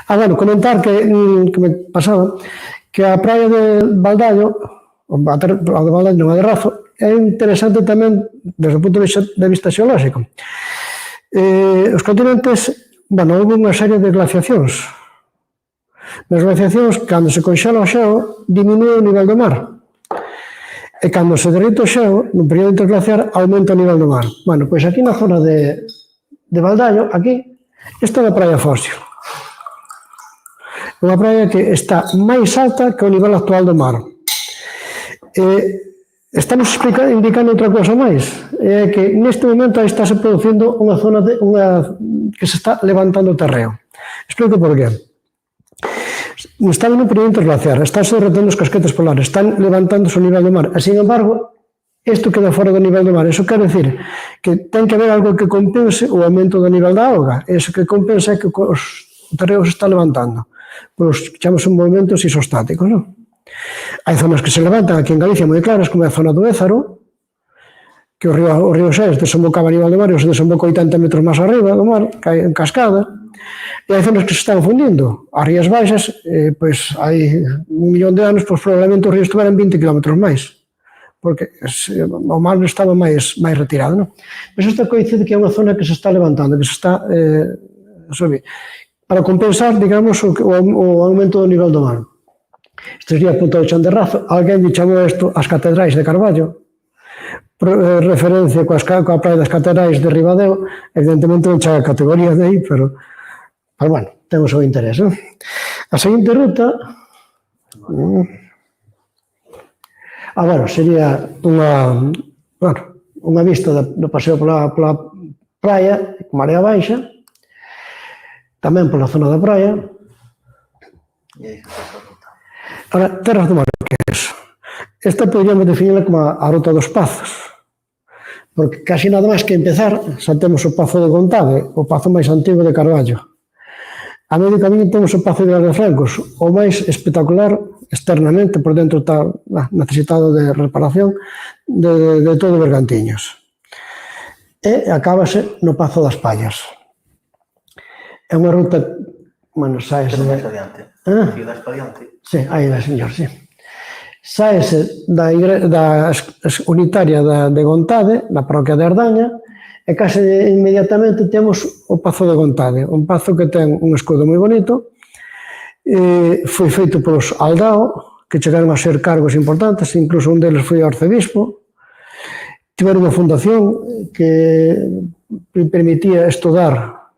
Bueno, comentar que me pasaba, que a praia de Baldaio, a de Baldaio non a de Razo, é interesante tamén desde o punto de vista xeolóxico. Os continentes, bueno, houve unha serie de glaciacións. Nas glaciacións, cando se conxela o xeo, diminúe o nivel do mar. E cando se derrite o xeo, no período interglaciar, aumenta o nivel do mar. Bueno, pois aquí na zona de Baldaio, aquí, esta é a praia fósil. Unha praia que está máis alta que o nivel actual do mar. Estamos indicando outra cosa máis, é que neste momento aí estáse producindo unha zona que se está levantando o terreo. Explico por qué. Estamos no período interglaciar, estáse derretendo os casquetes polares, están levantándose o nivel do mar, e, sin embargo, isto queda fora do nivel do mar. Iso quer decir que ten que haber algo que compense o aumento do nivel da auga, e iso que compensa é que o terreo se está levantando, por os que chamamos movimentos isostáticos, non? Hai zonas que se levantan aquí en Galicia moi claras, como é a zona do Ézaro, que o río Xés desembocaba a nivel do mar e se desemboca 80 metros máis arriba do mar, cae en cascada, e hai zonas que se están fundindo. As rías baixas, pois hai 1 millón de anos, pois probablemente os ríos estuveran 20 km máis, porque o mar estaba máis retirado, non? Mas isto coincide que é unha zona que se está levantando, que se está subir, para compensar, digamos, o aumento do nivel do mar. Este sería a punta do Chan de Razo. Alguén lle chamou isto as catedrais de Carballo, referencia coa praia das catedrais de Ribadeo. Evidentemente non chega a categoría de aí, pero bueno, ten o seu interés, non? A seguinte ruta, Bueno, sería unha vista do paseo pola praia, Marea Baixa, tamén pola zona da praia. Ahora, Terras do Marqués. Esta poderíamos definirla como a ruta dos Pazos, porque casi nada máis que empezar, xa temos o Pazo de Gontade, o pazo máis antigo de Carballo. A medio camiño temos o Pazo de Vilar de Francos, o máis espectacular externamente, por dentro está necesitado de reparación de todo Bergantiños. E acábase no Pazo das Pallas. É unha ruta, bueno, saese... máis adiante. Ciudad adiante. Sí, aí va, señor, sí. Saese da unitaria de Gontade, na parroquia de Ardaña, e case inmediatamente temos o Pazo de Gontade, un pazo que ten un escudo moi bonito, foi feito polos Aldao, que chegaron a ser cargos importantes, incluso un deles foi arcebispo. Tiveron unha fundación que permitía estudar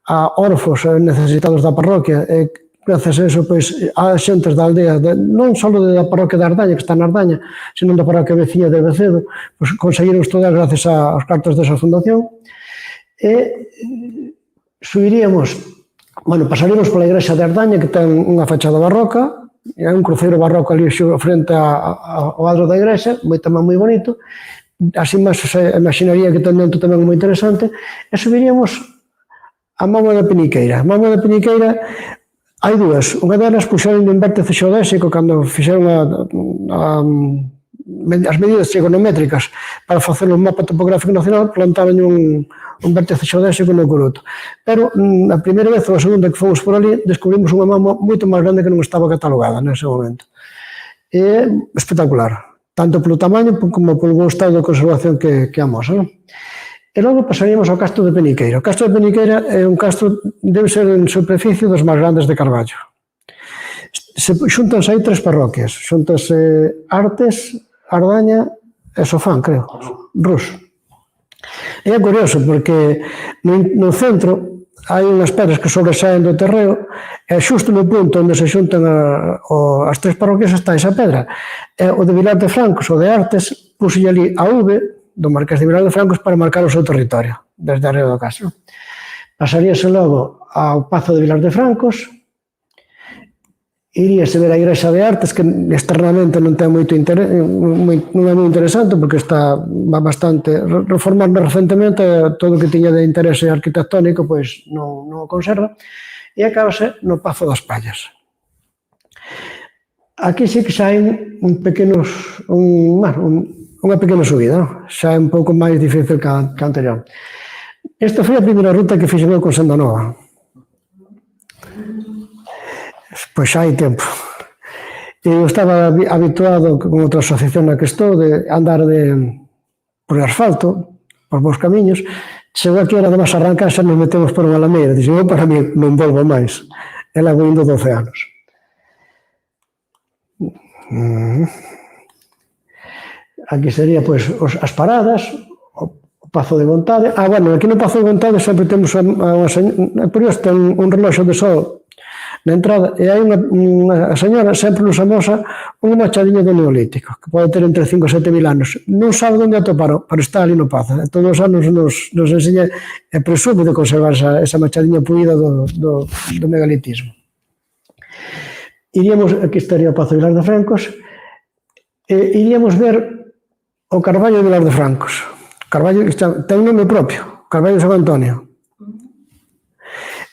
a órfos necesitados da parroquia, e gracias a eso, pois, a xentes da aldea, non só da parroquia de Ardaña, que está na Ardaña, senón da parroquia veciña de Becedo, pois conseguiron estudar gracias aos cartos desa fundación. E subiríamos, pasaríamos pola igrexa de Ardaña, que ten unha fachada barroca, e hai un cruceiro barroco ali frente ao adro da igrexa, tamén moi bonito. Así máis, imaginaría que ten dentro tamén moi interesante. E subiríamos a Mamo da Peniqueira. A Mamo da Peniqueira hai dúas. Unha delas puxeron un vértice xeodésico cando fixeron as medidas trigonométricas para facer un mapa topográfico nacional, plantaron un vértice xeodésico no Coruto. Pero a primeira vez ou a segunda que fomos por ali, descubrimos unha mamo moito máis grande que non estaba catalogada nese momento. É espectacular, tanto polo tamaño como polo bom estado de conservación que amosa. E logo pasaríamos ao Castro de Peniqueira. O Castro de Peniqueira é un castro, debe ser en superficie dos máis grandes de Carballo. Xúntanse aí 3 parroquias, xúntanse Artes, Ardaña e Sofán, creo, Rus. E é curioso, porque no centro hai unhas pedras que sobresaen do terreo, e xusto no punto onde se xuntan as 3 parroquias está esa pedra. E o de Vilar de Francos, o de Artes, puxelle ali a V do Marqués de Vilar de Francos para marcar o seu territorio, desde arriba do castro. Pasaríase logo ao Pazo de Vilar de Francos, iríase ver a igrexa de Artes, que externamente non ten moito interés, non é moi interesante, porque está bastante reformando recentemente, todo o que tiña de interese arquitectónico, pois non o conserva, e acabase no Pazo das Pallas. Aquí sí que xa hai unha pequena subida, xa é un pouco máis difícil que a anterior. Esta foi a primeira ruta que fixen eu con Senda Nova. Pois xa hai tempo. Eu estaba habituado con outra asociación na que estou de andar por asfalto, por bons camiños. Chegou aquí, era de máis arrancar, xa nos metemos por unha lameira. Dixen, eu para mí non volvo máis. Ela vou indo 12 anos. Aquí sería, pois, as paradas, o Pazo de Gontade. Aquí no Pazo de Gontade sempre temos por isto ten un reloxo de sol na entrada, e hai unha señora sempre nos amosa unha machadiña do Neolítico, que pode ter entre 5 e 7 mil anos. Non sabe onde atoparon, pero está ali no Pazo. Todos os anos nos enseña e presume de conservar esa machadiña puída do megalitismo. Aquí estaría o Pazo de Vilar de Francos, e iríamos ver o Carballo de Vilar de Francos. Carballo ten un nome propio, Carballo de San Antonio.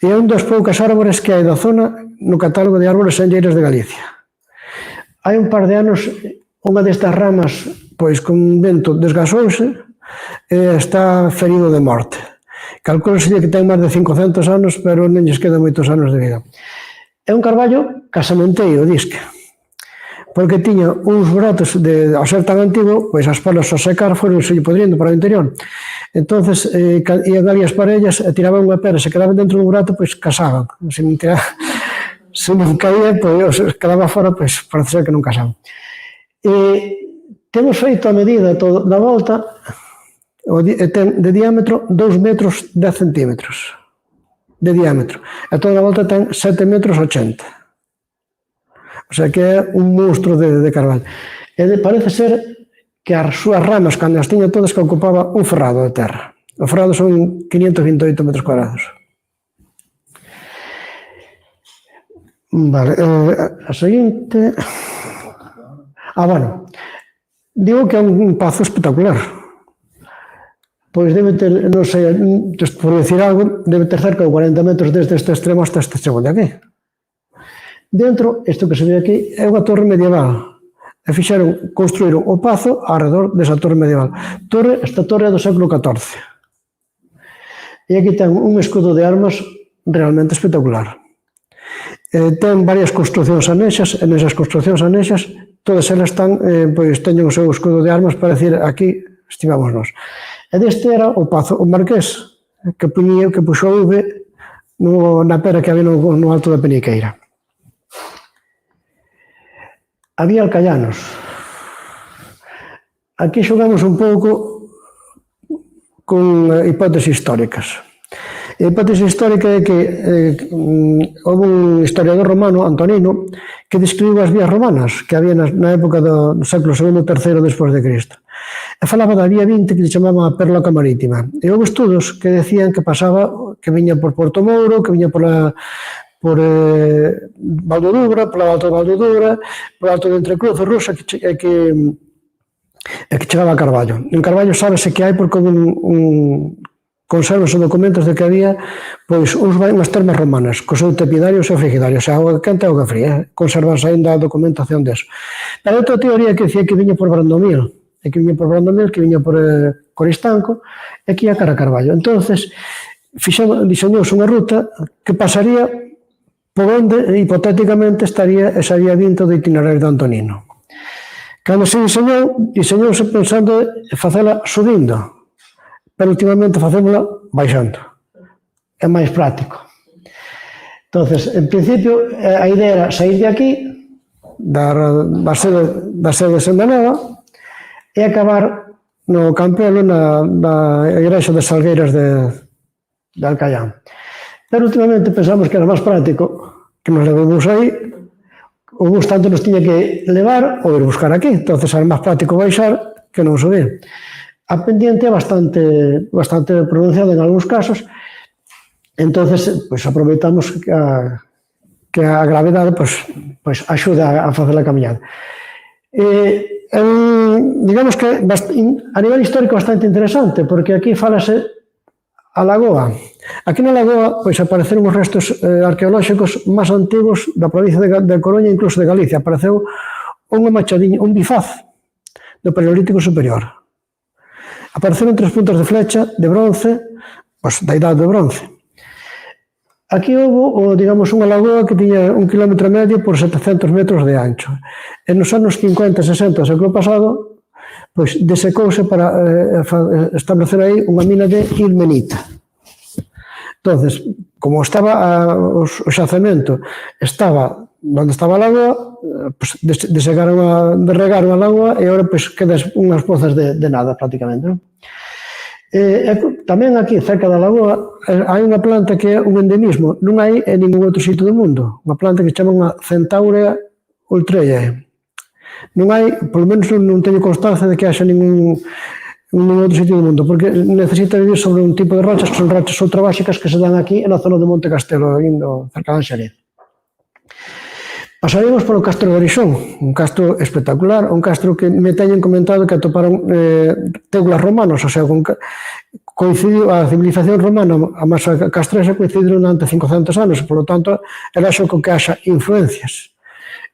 E é un das poucas árbores que hai da zona no catálogo de árbores senlleiras de Galicia. Hai un par de anos, unha destas ramas, pois con vento, desgasouse e está ferido de morte. Calculose que ten máis de 500 anos, pero non lles quedan moitos anos de vida. É un carballo casamenteiro, disque, porque tiña uns brotes ao ser tan antigo, pois as polas ao secar foron se podrindo para o interior. Entonces, ian ali as parellas, tiraban unha pedra, se quedaban dentro do burato, pois casaban. Se non caía, pois quedaba fora, pois parece ser que non casaban. Temos feito a medida da volta, ten de diámetro 2 metros 10 centímetros de diámetro, e toda a volta ten 7 metros 80. O O sea, que é un monstro de Carballo. E parece ser que as súas ramas, cando as tiña todas, que ocupaba un ferrado de terra. O ferrado son 528 metros cuadrados. Vale, a seguinte... bueno, digo que é un pazo espectacular. Pois debe ter, non sei, por decir algo, debe ter cerca de 40 metros desde este extremo hasta este extremo de aquí. Dentro, isto que se ve aquí, é unha torre medieval. E construíron o pazo alrededor desa torre medieval. Esta torre é do século XIV. E aquí ten un escudo de armas realmente espectacular. Ten varias construcións anexas, e nesas construcións anexas todas elas teñen o seu escudo de armas para decir aquí estivamos nós. E deste era o pazo, o marqués, que puxo a V na pera que había no alto da Peniqueira. Había alcayanos. Aquí xogamos un pouco con hipótesis históricas. A hipótese histórica é que houve un historiador romano, Antonino, que describiu as vías romanas que había na época do século II e III despois de Cristo. E falaba da vía 20 que se chamaba a Perloca Marítima. E houve estudos que decían que pasaba, que viña por Porto Mouro, que viña por Valdodubra, polo alto de Valdodubra, polo alto de Entrecruz, Rusa, e que chegaba a Carballo. En Carballo sábese que hai porque conservan os documentos de que había unhas termas romanas, co seu tepidario e o seu frigidario, o sea, auga quente e auga fría, conservanse ainda a documentación deso. Pero outra teoría que decía que viña por Brandomil, que viña por Coristanco, e que ia cara a Carballo. Entonces, diseñouse unha ruta que pasaría por onde, hipotéticamente, estaría esa vía 20 do itinerario de Antonino. Cando se diseñouse pensando en facela subindo, pero últimamente facémola baixando. É máis práctico. Entonces, en principio, a idea era sair de aquí, da sede de Senda Nova, e acabar no Campelo, na igrexa de Salgueiras de Alcaián. Pero últimamente pensamos que era máis práctico que nos levamos aí, o bus tanto nos tiña que levar ou ir buscar aquí, entonces era máis práctico baixar que non subir. A pendiente é bastante pronunciada en algúns casos, entonces aproveitamos que a gravedade axuda a facer a camiñada. Digamos que a nivel histórico bastante interesante, porque aquí falase a lagoa. Aquí na lagoa apareceron os restos arqueolóxicos máis antigos da provincia de Coruña e incluso de Galicia. Apareceu unha machadiña, un bifaz do Paleolítico Superior. Apareceron 3 puntas de flecha de bronce, da idade do bronce. Aquí houve, digamos, unha lagoa que tiña 1,5 km por 700 metros de ancho. E nos anos 50 e 60 do século pasado, desecouse para establecer aí unha mina de ilmenita. Entonces, como estaba o xacemento estaba onde estaba a lagoa, derregaron a lagoa e agora quedan unhas pozas de nada prácticamente. Tamén aquí, cerca da lagoa, hai unha planta que é un endemismo, non hai en ningún outro sitio do mundo, unha planta que se chama unha Centaurea ultreae. Non hai, polo menos non teño constancia de que haxa ningún outro sitio do mundo, porque necesita vivir sobre un tipo de rochas que son rochas ultrabásicas que se dan aquí na zona de Monte Castelo, cerca de Anxariz. Pasaremos polo Castro de Orixón, un castro espectacular, un castro que me teñen comentado que atoparon teulas romanos, o sea, coincidiu a civilización romana, a masa castresa coincidiron ante 500 anos, por lo tanto, era xo con que haxa influencias.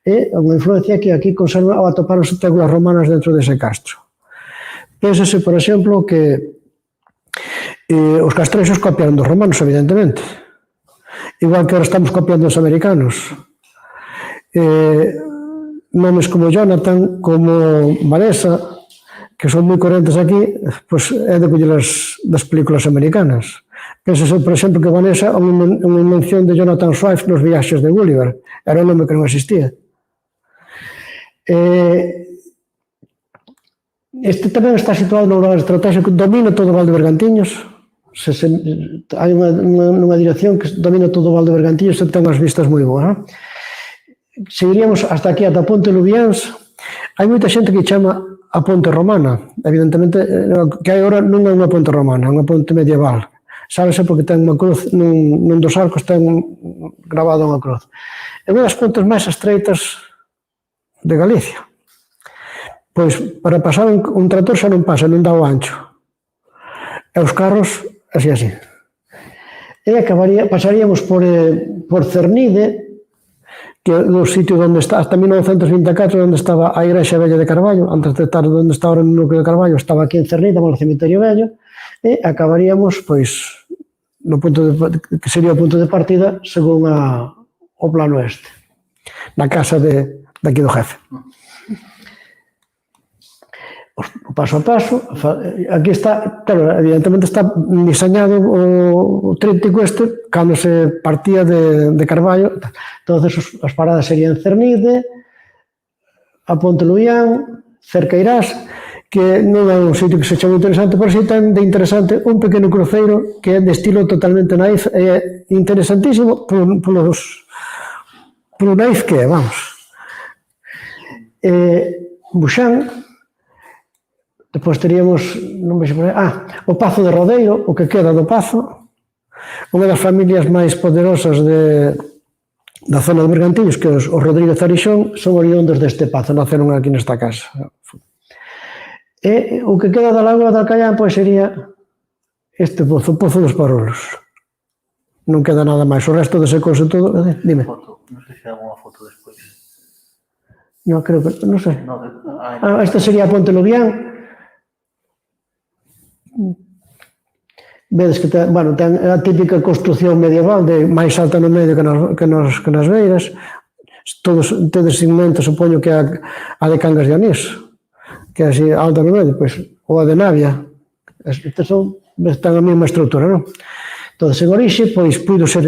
E unha influencia que aquí conserva ao atoparose teulas romanas dentro dese castro. Pénsase, por exemplo, que os castrexos copiaron dos romanos, evidentemente. Igual que ahora estamos copiando os americanos. Nomes como Jonathan, como Vanessa, que son moi correntes aquí, é de collelas das películas americanas. Pénsase, por exemplo, que Vanessa é unha invención de Jonathan Swift nos viaxes de Gulliver. Era un nome que non existía. Este tamén está situado no lugar estratégico, domina todo o Val de Bergantiños. Hai unha dirección que domina todo o Val de Bergantiños e ten unhas vistas moi boas. seguiríamos hasta aquí, ata Ponte Lubiáns. Hai moita xente que chama a Ponte Romana. Evidentemente, que hai agora non é unha ponte romana, é unha ponte medieval. Sábese porque ten unha cruz, nun dos arcos ten grabado unha cruz. É unha das pontes máis estreitas de Galicia. Pois, para pasar un tractor xa non pasa, non dá o ancho. E os carros, así. E pasaríamos por Cernide, que é o sitio onde está, hasta 1924, onde estaba a Igrexa Vella de Carballo, antes de estar onde está ahora no núcleo de Carballo, estaba aquí en Cernide, no cemiterio vello, e acabaríamos, pois, no punto que sería o punto de partida, según o plano este, na casa de aquí do jefe. O paso a paso, aquí está, claro, evidentemente está diseñado o tríptico este cando se partía de Carballo. Entonces as paradas serían Cernide, a Ponte Lubián, Cerqueirás, que non é un sitio que se chama interesante, pero si ten de interesante un pequeno cruceiro que é de estilo totalmente naif, é interesantísimo polo naif que é, vamos. Buxán. Depois teríamos, non vexo por aí, o Pazo de Rodeiro, o que queda do Pazo, unha das familias máis poderosas da zona de Bergantiños, que os Rodríguez Arixón, son oriundos deste Pazo, naceron aquí nesta casa. E o que queda da Lagoa de Alcaián, pois sería este pozo, o Pozo dos Parolos. Non queda nada máis, o resto de secos e todo, dime. Non sei se hai alguna foto despois. Non, creo que, non sei. Esta sería a Ponte Lubián. Vedes que ten a típica construción medieval de máis alta no medio que nas beiras. Todos segmentos, supoño que a de Cangas de Anís, que é así alta no medio, pois, ou a de Navia. Estes están a mesma estrutura, non? Entón, en orixe, pois, puido ser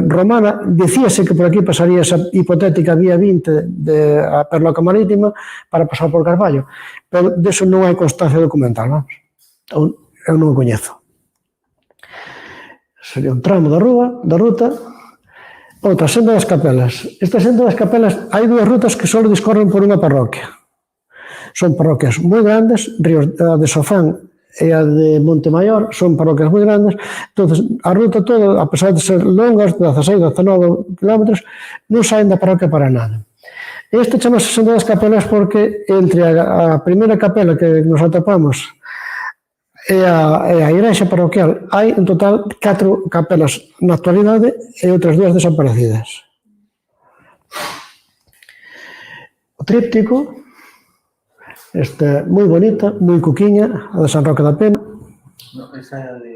romana. Dicíase que por aquí pasaría esa hipotética vía 20 a Perloca Marítima para pasar por Carballo, pero deso non hai constancia documental, vamos. Eu non o coñezo. Sería un tramo da ruta. Outra, Senda das Capelas. Esta Senda das Capelas, hai dúas rutas que só discorren por unha parroquia. Son parroquias moi grandes, a de Sofán e a de Montemayor, son parroquias moi grandes. Entonces, a ruta toda, a pesar de ser longas, 16, 19 kilómetros, non saen da parroquia para nada. Este chamase Senda das Capelas porque entre a primeira capela que nos atopamos e a igrexa parroquial hai en total 4 capelas na actualidade e outras 2 desaparecidas. O tríptico, esta moi bonita, moi cuquiña, a de San Roque da Pena. No, esa é a de...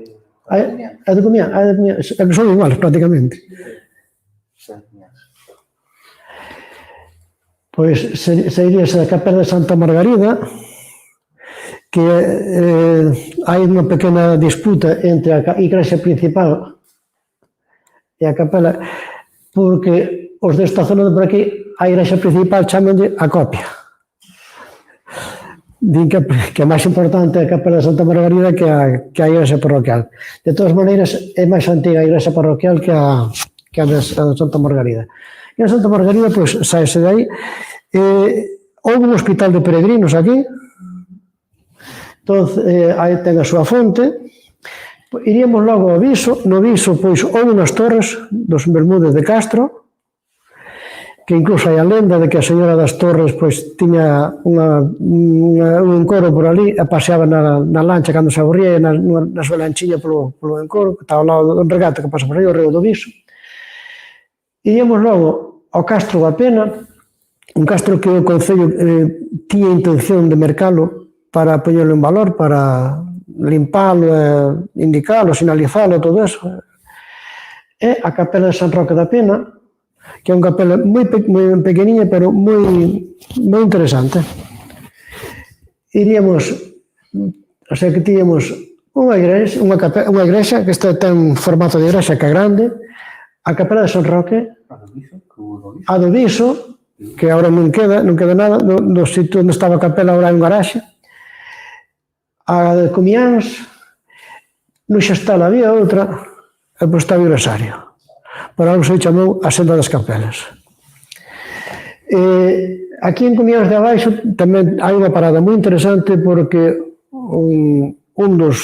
A de Comián, é que son iguales prácticamente. Pois sería esa capela de Santa Margarida, que hai unha pequena disputa entre a igrexa principal e a capela, porque os desta zona de por aquí, a igrexa principal chamanlle a copia. Din que é máis importante a capela de Santa Margarida que a igrexa parroquial. De todas maneiras, é máis antiga a igrexa parroquial que a de Santa Margarida. E a Santa Margarida, pois, saese de aí. Houve un hospital de peregrinos aquí. Entón, aí ten a súa fonte. Iríamos logo ao Viso. No Viso, pois, houve unhas torres dos Bermúdez de Castro, que incluso hai a lenda de que a señora das Torres, pois, tiña un encoro por ali, e paseaba na lancha cando se aburría, na súa lanchiña polo encoro, que estaba ao lado do regate que pasa por aí, o río do Viso. Iríamos logo ao Castro da Pena, un castro que o Concello tiña intención de mercalo para poñerlo en valor, para limpalo, indicalo, sinalizalo, todo eso. E a capela de San Roque da Pena, que é unha capela moi pequeniña, pero moi interesante. Iríamos, o sea que tíamos unha igrexa, que esta ten formato de igrexa que é grande, a capela de San Roque, a do Viso, que agora non queda nada, no sitio onde estaba a capela agora hai un garaxe, a de Comiáns, no Xestal había outra, e pois está o Vigrasario. Por algo se chamou a Senda das Capelas. Aquí en Comiáns de Abaixo tamén hai unha parada moi interesante porque un dos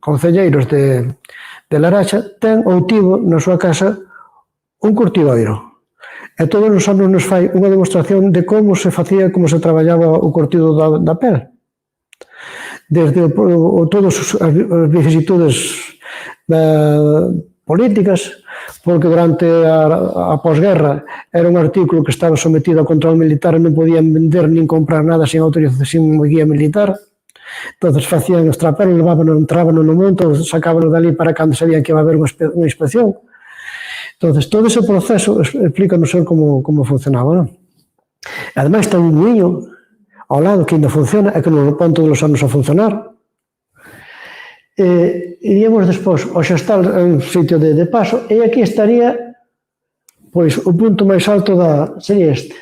concelleiros de Laracha ten ou tivo na súa casa un curtidoiro. E todos os anos nos fai unha demostración de como se facía, como se traballaba o curtido da pel. Desde todas as vicisitudes políticas, porque durante a posguerra era un artículo que estaba sometido a control militar e non podían vender nin comprar nada sin autorización, sin guía militar. Entonces facían os traperos, entrábano no monte, sacábano dali para cando sabían que iba a haber unha inspección. Entonces, todo ese proceso explícanos como funcionaba, non? Ademais, ten un muiño ao lado que ainda funciona e que non pon todos os anos a funcionar. Iríamos despois ao Xastal, un sitio de paso, e aquí estaría pois o punto máis alto sería este.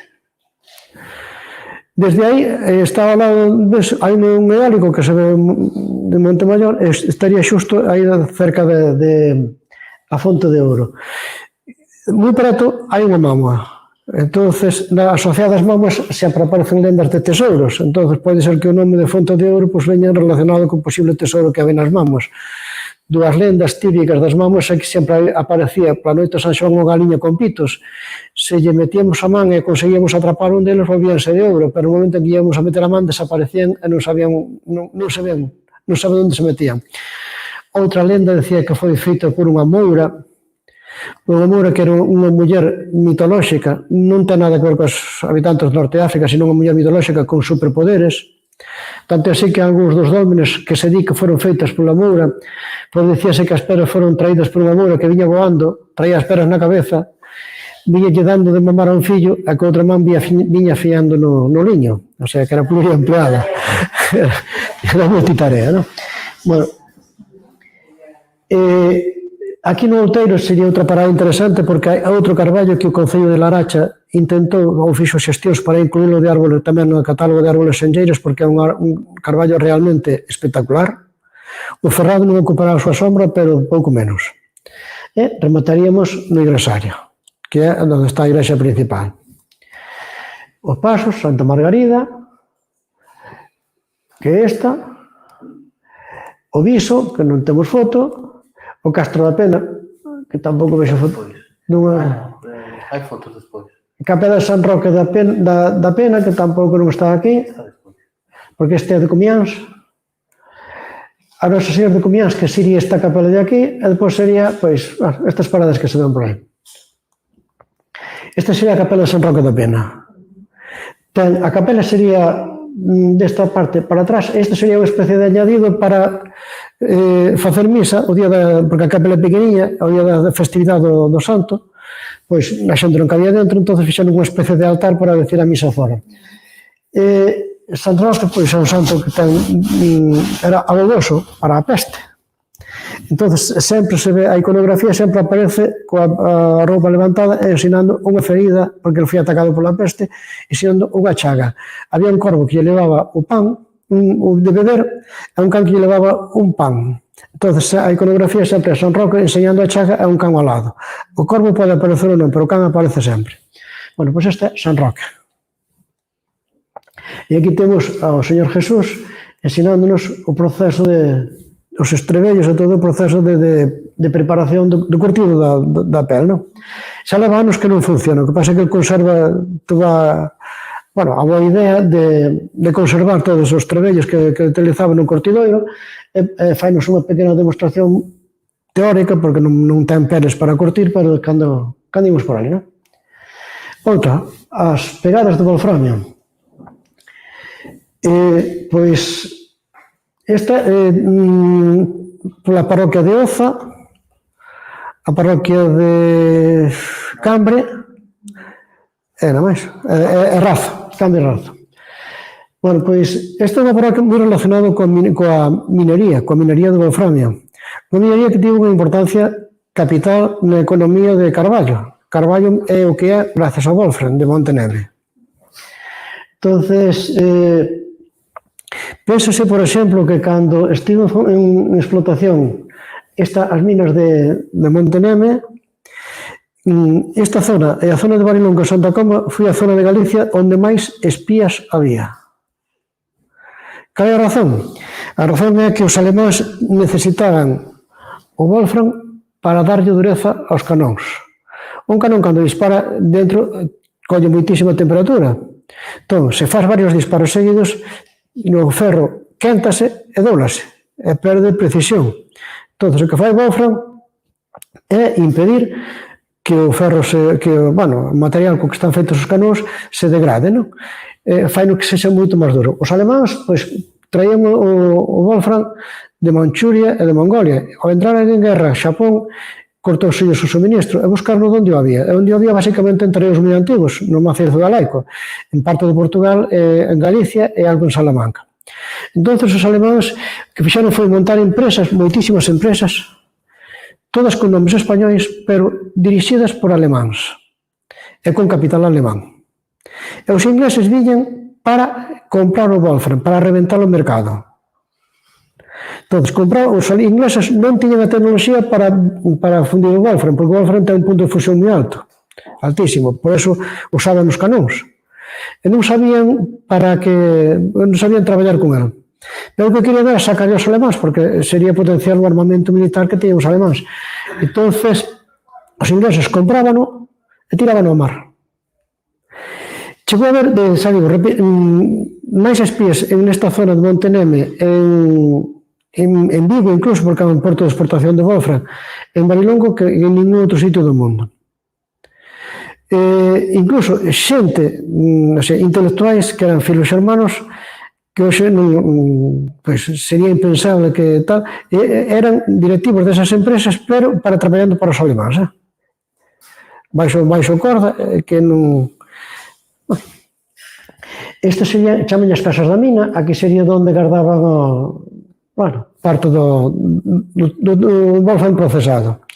Desde aí, está ao lado, hai un eólico que se ve de Montemayor, estaría xusto aí cerca de a Fonte de Ouro. Moi preto hai unha mámoa. Entonces, asociadas mámoas sempre aparecen lendas de tesouros. Entonces, pode ser que o nome de Fonte de Ouro veña relacionado con posible tesouro que hai nas mámoas. Dúas lendas típicas das mámoas é que sempre aparecía pola noite San Xoán unha galiña con pitos. Se lle metíamos a man e conseguíamos atrapar un deles, volvíanse de ouro, pero no momento en que íamos a meter a man desaparecían e non sabían onde se metían. Outra lenda decía que foi feita por unha moura que era unha muller mitolóxica, non ten nada que ver cos habitantes do Norte de África, sino unha muller mitolóxica con superpoderes. Tanto así que algúns dos dólmenes que se di que foron feitas pola moura, pois dicíase que as peras foron traídas por unha moura que viña voando, traía as peras na cabeza, viña lle dando de mamar a un fillo e que outra man viña fiando no liño, o sea que era pluriempleada. Era multitarea, non? Bueno, aquí no Outeiro sería outra parada interesante porque hai outro carballo que o Concello de Laracha intentou ou fixo xestións para incluílo de árbol tamén no catálogo de árboles senlleiros porque é un carballo realmente espectacular. O ferrado non ocupará a súa sombra, pero pouco menos. E remataríamos no igresario, que é onde está a igrexa principal. Os pasos, Santa Margarida, que é esta, o Viso, que non temos foto, o Castro da Pena, que tampouco vexo foto. Hai fotos despois. Capela de San Roque da Pena, que tampouco non está aquí, porque este é de Comiáns. A Nosa Señora de Comiáns, que sería esta capela de aquí, e depois sería, pois, estas paradas que se ven por aí. Esta sería a Capela de San Roque da Pena. A capela sería desta parte para atrás, este sería unha especie de añadido para facer misa, porque a capela é pequeniña, o día da festividade do santo, pois a xente non cabía dentro, entón fixeron unha especie de altar para decir a misa fora. Sant Roque, pois é un santo que era abedoso para a peste. Entón, sempre se ve, a iconografía sempre aparece coa roupa levantada e ensinando unha ferida, porque ele foi atacado pola peste, ensinando unha chaga. Había un corvo que lle levaba o pan, de beber, e un can que lle levaba un pan. Entón, a iconografía sempre é San Roque enseñando a chaga e un can ao lado. O corvo pode aparecer ou non, pero o can aparece sempre. Bueno, pois este é San Roque. E aquí temos ao Señor Jesús ensinándonos o proceso os estrebellos e todo o proceso de preparación do curtido da pel, non? Xa leva anos que non funciona, o que pasa é que ele conserva toda a boa idea de conservar todos os trebellos que utilizaban no curtidoiro e fainos unha pequena demostración teórica porque non ten peles para curtir, pero cando imos por ali, non? Outra, as pegadas de wolframio. Pois esta é pola parroquia de Oza, a parroquia de Cambre e nada máis, é Razo, Cambre e Razo. Bueno, pois esta é unha parroquia moi relacionada coa minería de wolframio. Unha minería que tivo unha importancia capital na economía de Carballo. Carballo é o que é gracias ao wolfram de Monteneve. Entonces, pénsase, por exemplo, que cando estivo en explotación as minas de Monteneme, esta zona e a zona de Barilongo e Santa Comba foi a zona de Galicia onde máis espías había. Cal é a razón? A razón é que os alemáns necesitaban o wolfram para darlle dureza aos canóns. Un canón, cando dispara dentro, colle moitísima temperatura. Entón, se faz varios disparos seguidos, no ferro quéntase e dóblase, e perde precisión. Entón, o que fai o wolfram é impedir que o ferro, o material co que están feitos os canóns se degrade, non? Fai no que sexa moito máis duro. Os alemáns, pois, traían o wolfram de Manchuria e de Mongolia. Ao entrar en guerra, Xapón cortou o suministro e buscarno onde o había. E onde o había, basicamente, en terreos moi antigos, no macizo galaico, en parte de Portugal, en Galicia e algo en Salamanca. Entón, os alemáns que fixeron foi montar empresas, moitísimas empresas, todas con nomes españois, pero dirixidas por alemáns e con capital alemán. E os ingleses viñan para comprar o wolfram, para reventar o mercado. Entón, os ingleses non tiñan a tecnoloxía para fundir o wolfram, porque o wolfram ten un punto de fusión moi alto, altísimo, por eso usaban os canóns. E non sabían traballar con ele. Pero o que querían era sacar os alemáns, porque sería potenciar o armamento militar que teñan os alemáns. Entón, os ingleses comprábano e tirábano ao mar. Chegou a haber, xa digo, máis espías nesta zona de Monteneme, en Vigo incluso, porque é un porto de exportación de wolfram, en Barilongo, que en ningún outro sitio do mundo. Incluso xente, intelectuais que eran filos hermanos, que hoxe sería impensable que tal, eran directivos desas empresas, pero traballando para os alemáns. Baixo corda, que non... Isto sería, chaman as casas da mina, aquí sería onde guardaban parte do wolfram procesado.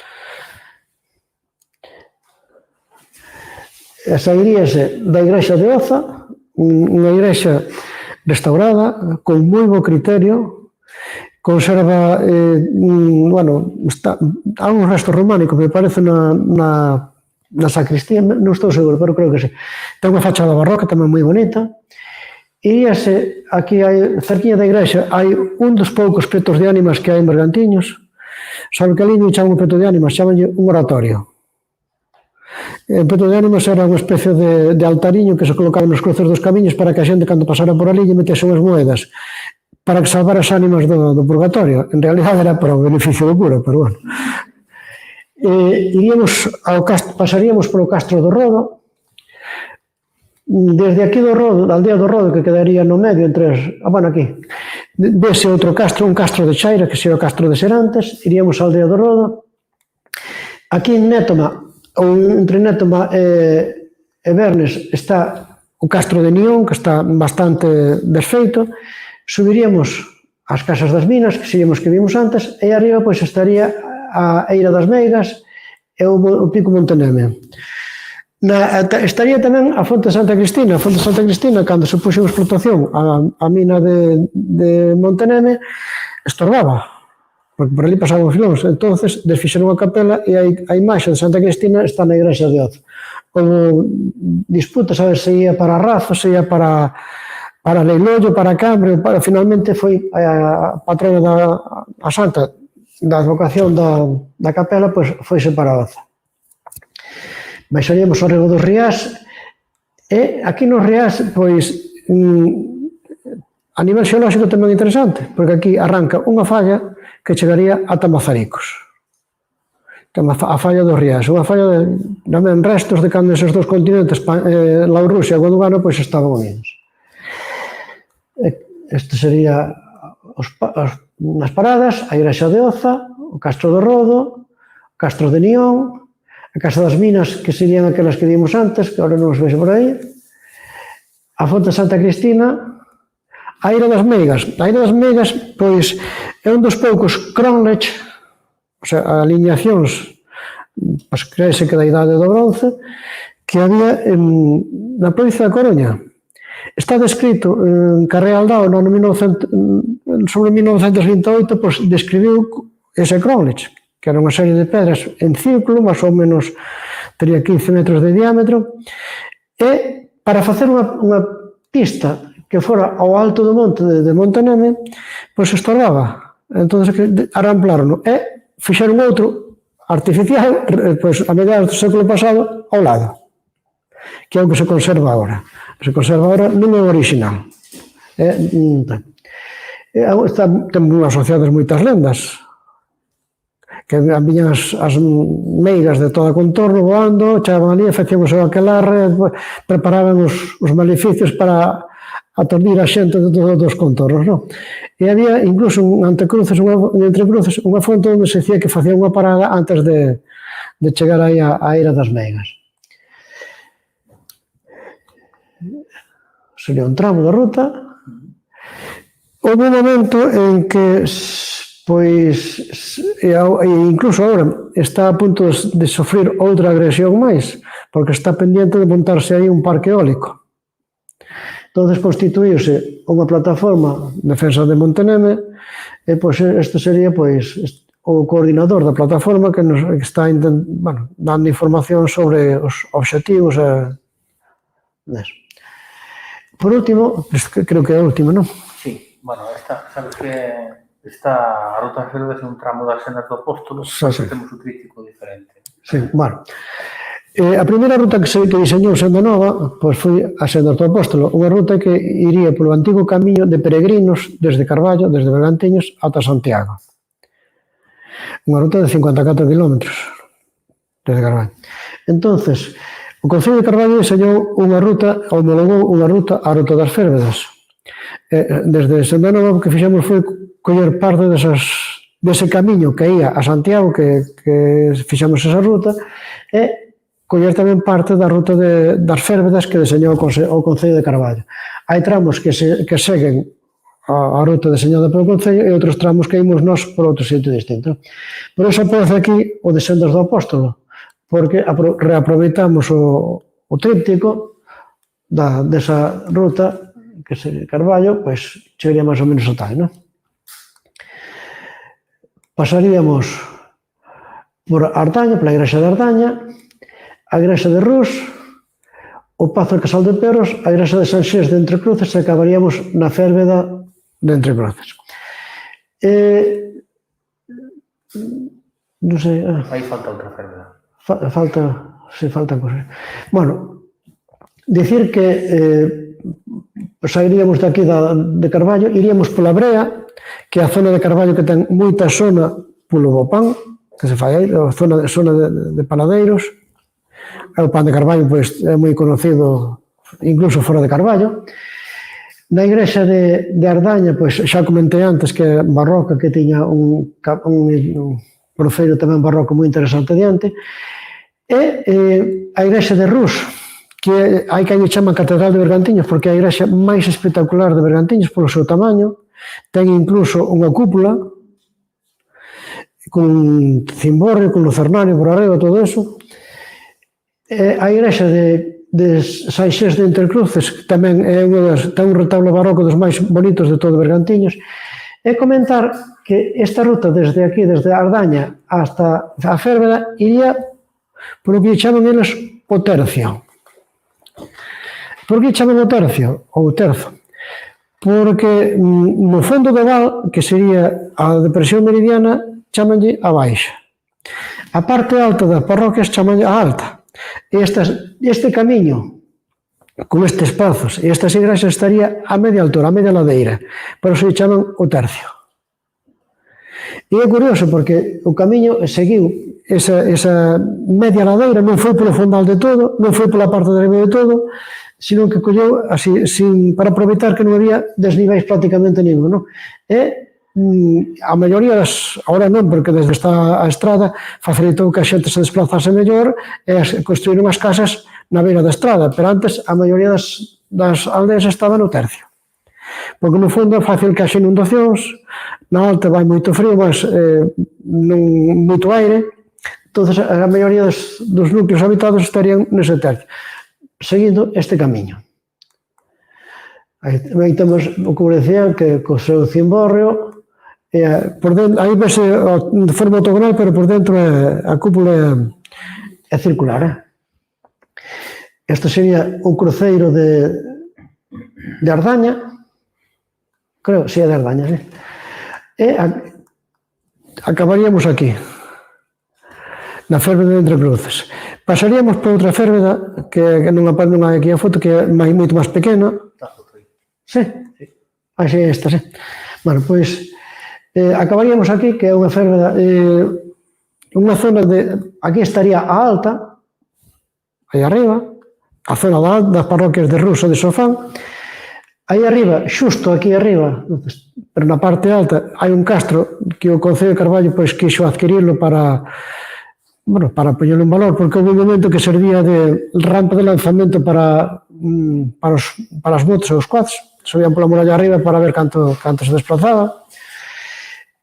Sairíase da igrexa de Oza, unha igrexa restaurada, con moi bo criterio, conserva, há un resto románico, me parece, na sacristía, non estou seguro, pero creo que sí. Ten unha fachada barroca tamén moi bonita. Iríase, aquí cerquinha da igrexa, hai un dos poucos petos de ánimas que hai en Bergantiños. Sabe que ali non chaman un peto de ánimas, chamanlle un oratorio. O peto de ánimas era unha especie de altariño que se colocaba nos cruces dos camiños para que a xente, cando pasara por ali, lle metese unhas moedas para que salvar as ánimas do purgatorio. En realidad era para o beneficio do cura, pero bueno. Pasaríamos polo Castro do Rodo. Desde aquí do Rodo, da aldea do Rodo, que quedaría no medio entre aquí, dese outro castro, un castro de Chaira, que sería o Castro de Serantes, iríamos á aldea do Rodo. Aquí en Nétoma, ou entre Nétoma e Bernes, está o Castro de Nión, que está bastante desfeito. Subiríamos ás Casas das Minas, que seríamos que vimos antes, e arriba estaría a Eira das Meigas e o Pico Monteneme. Estaría tamén a Fonte de Santa Cristina. A Fonte de Santa Cristina, cando se puxo en explotación a mina de Monteneme, estorbaba, porque por ali pasaban os filóns. Entonces desfixeron a capela e a imaxe de Santa Cristina está na igrexa de Oza. Como disputas a ver se ia para Razo, se ia para Leilollo, para Cambre, finalmente foi a patrona a santa da advocación da capela, foise para Oza. Baixaríamos ao Rego dos Riás, e aquí nos Riás, a nivel xeolóxico tamén interesante, porque aquí arranca unha falla que chegaría ata Mazaricos. A falla dos Riás, unha falla tamén restos de cando esos dos continentes, Laurrusia e Gondwana, estaban unidos. Este sería as paradas, a igrexa de Oza, o Castro do Rodo, o Castro de Nión, a Casa das Minas, que serían aquelas que vimos antes, que agora non os vexo por aí, a Fonte de Santa Cristina, a Eira das Meigas. A Eira das Meigas, é un dos poucos crónlech, alineacións, creese que da idade do bronce, que había na provincia da Coruña. Está descrito en Carreal Dao, sobre 1928, describiu ese crónlech, que era unha serie de pedras en círculo, máis ou menos tería 15 metros de diámetro, e para facer unha pista que fora ao alto do monte de Monteneme, pois estorbaba. Entón, aramplaron e fixeron outro artificial, pois a mediados do século pasado, ao lado, que é o que se conserva agora. Se conserva agora non é o original. Temos asociadas moitas lendas, que viñan as meigas de todo o contorno voando, chegaban ali, facían o seu aquelarre, preparaban os maleficios para aturdir a xente de todos os contornos, non? E había incluso entre cruces unha fonte onde se dicía que facía unha parada antes de chegar aí á Eira das Meigas. Sería un tramo da ruta. Houve un momento en que, pois, incluso agora está a punto de sofrer outra agresión máis, porque está pendiente de montarse aí un parque eólico. Entón, constituíuse unha plataforma de defensa de Monteneme e, pois, este sería, pois, o coordinador da plataforma que nos está dando información sobre os obxectivos e neso. Por último, creo que é o último, non? Sí, bueno, sabes que esta ruta de Ferves é un tramo das Sendas do Apóstolo, que temos un crítico diferente. Sí, bueno. A primeira ruta que diseñou Senda Nova pois foi a Sendas do Apóstolo, unha ruta que iría polo antigo camiño de peregrinos desde Carballo, desde Bergantiños, ata Santiago. Unha ruta de 54 kilómetros desde Carballo. Entonces, o Concello de Carballo diseñou unha ruta, homologou unha ruta, a Ruta das Férvedas. Desde Senda Nova o que fixemos foi coller parte dese camiño que ia a Santiago, que fixemos esa ruta, e coller tamén parte da ruta das Férvedas que deseñou o Concello de Carballo. Hai tramos que seguen a ruta deseñada polo Concello e outros tramos que imos nós por outro sitio distinto. Por iso aparece aquí o de Sendas do Apóstolo, porque reaproveitamos o tríptico desa ruta que se Carballo, pois sería máis ou menos o tal, non? Pasaríamos por Ardaña, pola igrexa de Ardaña, a igrexa de Rus, o Pazo de Casal de Perros, a igrexa de San Xés de Entrecruces e acabaríamos na Férveda de Entrecruces. Non sei... Aí falta outra Férveda. Falta cosas. Bueno, dicir que sairíamos de aquí de Carballo, iríamos pola Brea, que é a zona de Carballo que ten moita zona polo bo pan, que se fai aí, a zona de panadeiros. O pan de Carballo pois, é moi conocido incluso fora de Carballo. Na igrexa de Ardaña, pois, xa comentei antes que é barroca, que tiña un profeiro tamén barroco moi interesante diante, e a igrexa de Rus, que hai que lle chaman Catedral de Bergantiños porque é a igrexa máis espectacular de Bergantiños polo seu tamaño, ten incluso unha cúpula con cimborrio, con lucernario por arriba, todo eso. A igrexa de San Xés de Entrecruces tamén ten un retablo barroco dos máis bonitos de todo Bergantiños. E comentar que esta ruta desde aquí, desde Ardaña hasta a Férveda, iría por o que chaman eles o tercio. Por que chaman o tercio? Ou o terzo? Porque no fondo do val, que sería a depresión meridiana, chamanlle a baixa. A parte alta das parroquias chamanlle a alta. Este camiño, con estes pazos e estas igrexas, estaría a media altura, a media ladeira. Por iso lle chaman o tercio. E é curioso porque o camiño seguiu esa media ladeira, non foi polo fondal de todo, non foi pola parte de arriba de todo, sino que colleu así, para aproveitar que non había desniveis prácticamente ningún, non? E a maioría agora non, porque desde esta a estrada facilitou que a xente se desplazase mellor e construíron as casas na beira da estrada, pero antes a maioría das aldeas estaba no tercio. Porque no fondo é fácil que haxe inundacións, na alta vai moito frío, mas non moito aire, entón a maioría dos núcleos habitados estarían nese tercio, seguindo este camiño. Aí temos o que decía, que co seu cimborrio, aí vese de forma ortogonal, pero por dentro a cúpula é circular. Este sería un cruceiro de Ardaña, creo, sí, é de Ardaña, sí. E acabaríamos aquí, na Férbeda de Entre Cruces. Pasaríamos por outra Férbeda, que non hai aquí a foto, que é moito máis pequena. Sí? Ah, sí, esta, sí. Bueno, pois, acabaríamos aquí, que é unha Férbeda, unha zona de... Aquí estaría a Alta, aí arriba, a zona das parroquias de Ruso, de Sofán. Aí arriba, xusto aquí arriba, pero na parte alta, hai un castro que o Concello de Carballo pois quixo adquirilo para poñelo en valor, porque houve un momento que servía de rampa de lanzamento para as motos e os quads, subían pola muralla arriba para ver canto se desplazaba.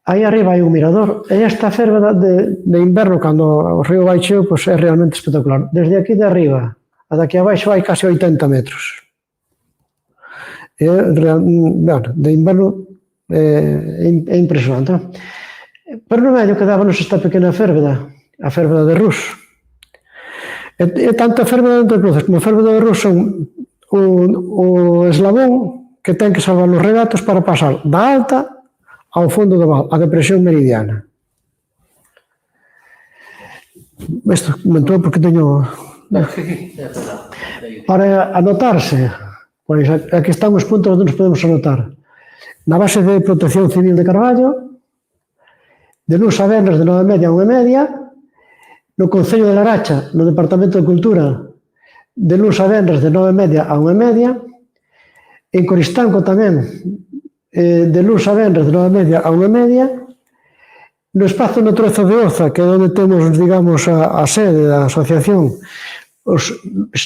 Aí arriba hai un mirador, e esta Férbeda de inverno, cando o río vai cheo, pois é realmente espectacular. Desde aquí de arriba a daqui abaixo hai case 80 metros. De inverno é impresionante. Pero no medio quedábanos esta pequena Férbeda, a Férbeda de Rus. E tanto a Férbeda de Entre Cruces como a Férbeda de Rus son o eslabón que ten que salvar os regatos para pasar da alta ao fondo do val, a depresión meridiana. Isto comentou porque teño... Para anotarse, pois aquí están os puntos onde nos podemos anotar. Na base de Protección Civil de Carballo, de luns a venres de 9:30 a 1:30, no Concello de Laracha, no Departamento de Cultura, de luns a venres de 9:30 a 1:30, en Coristanco tamén, de luns a venres de 9:30 a 1:30, no espazo Natureza de Oza, que é onde temos, digamos, a sede da asociación, os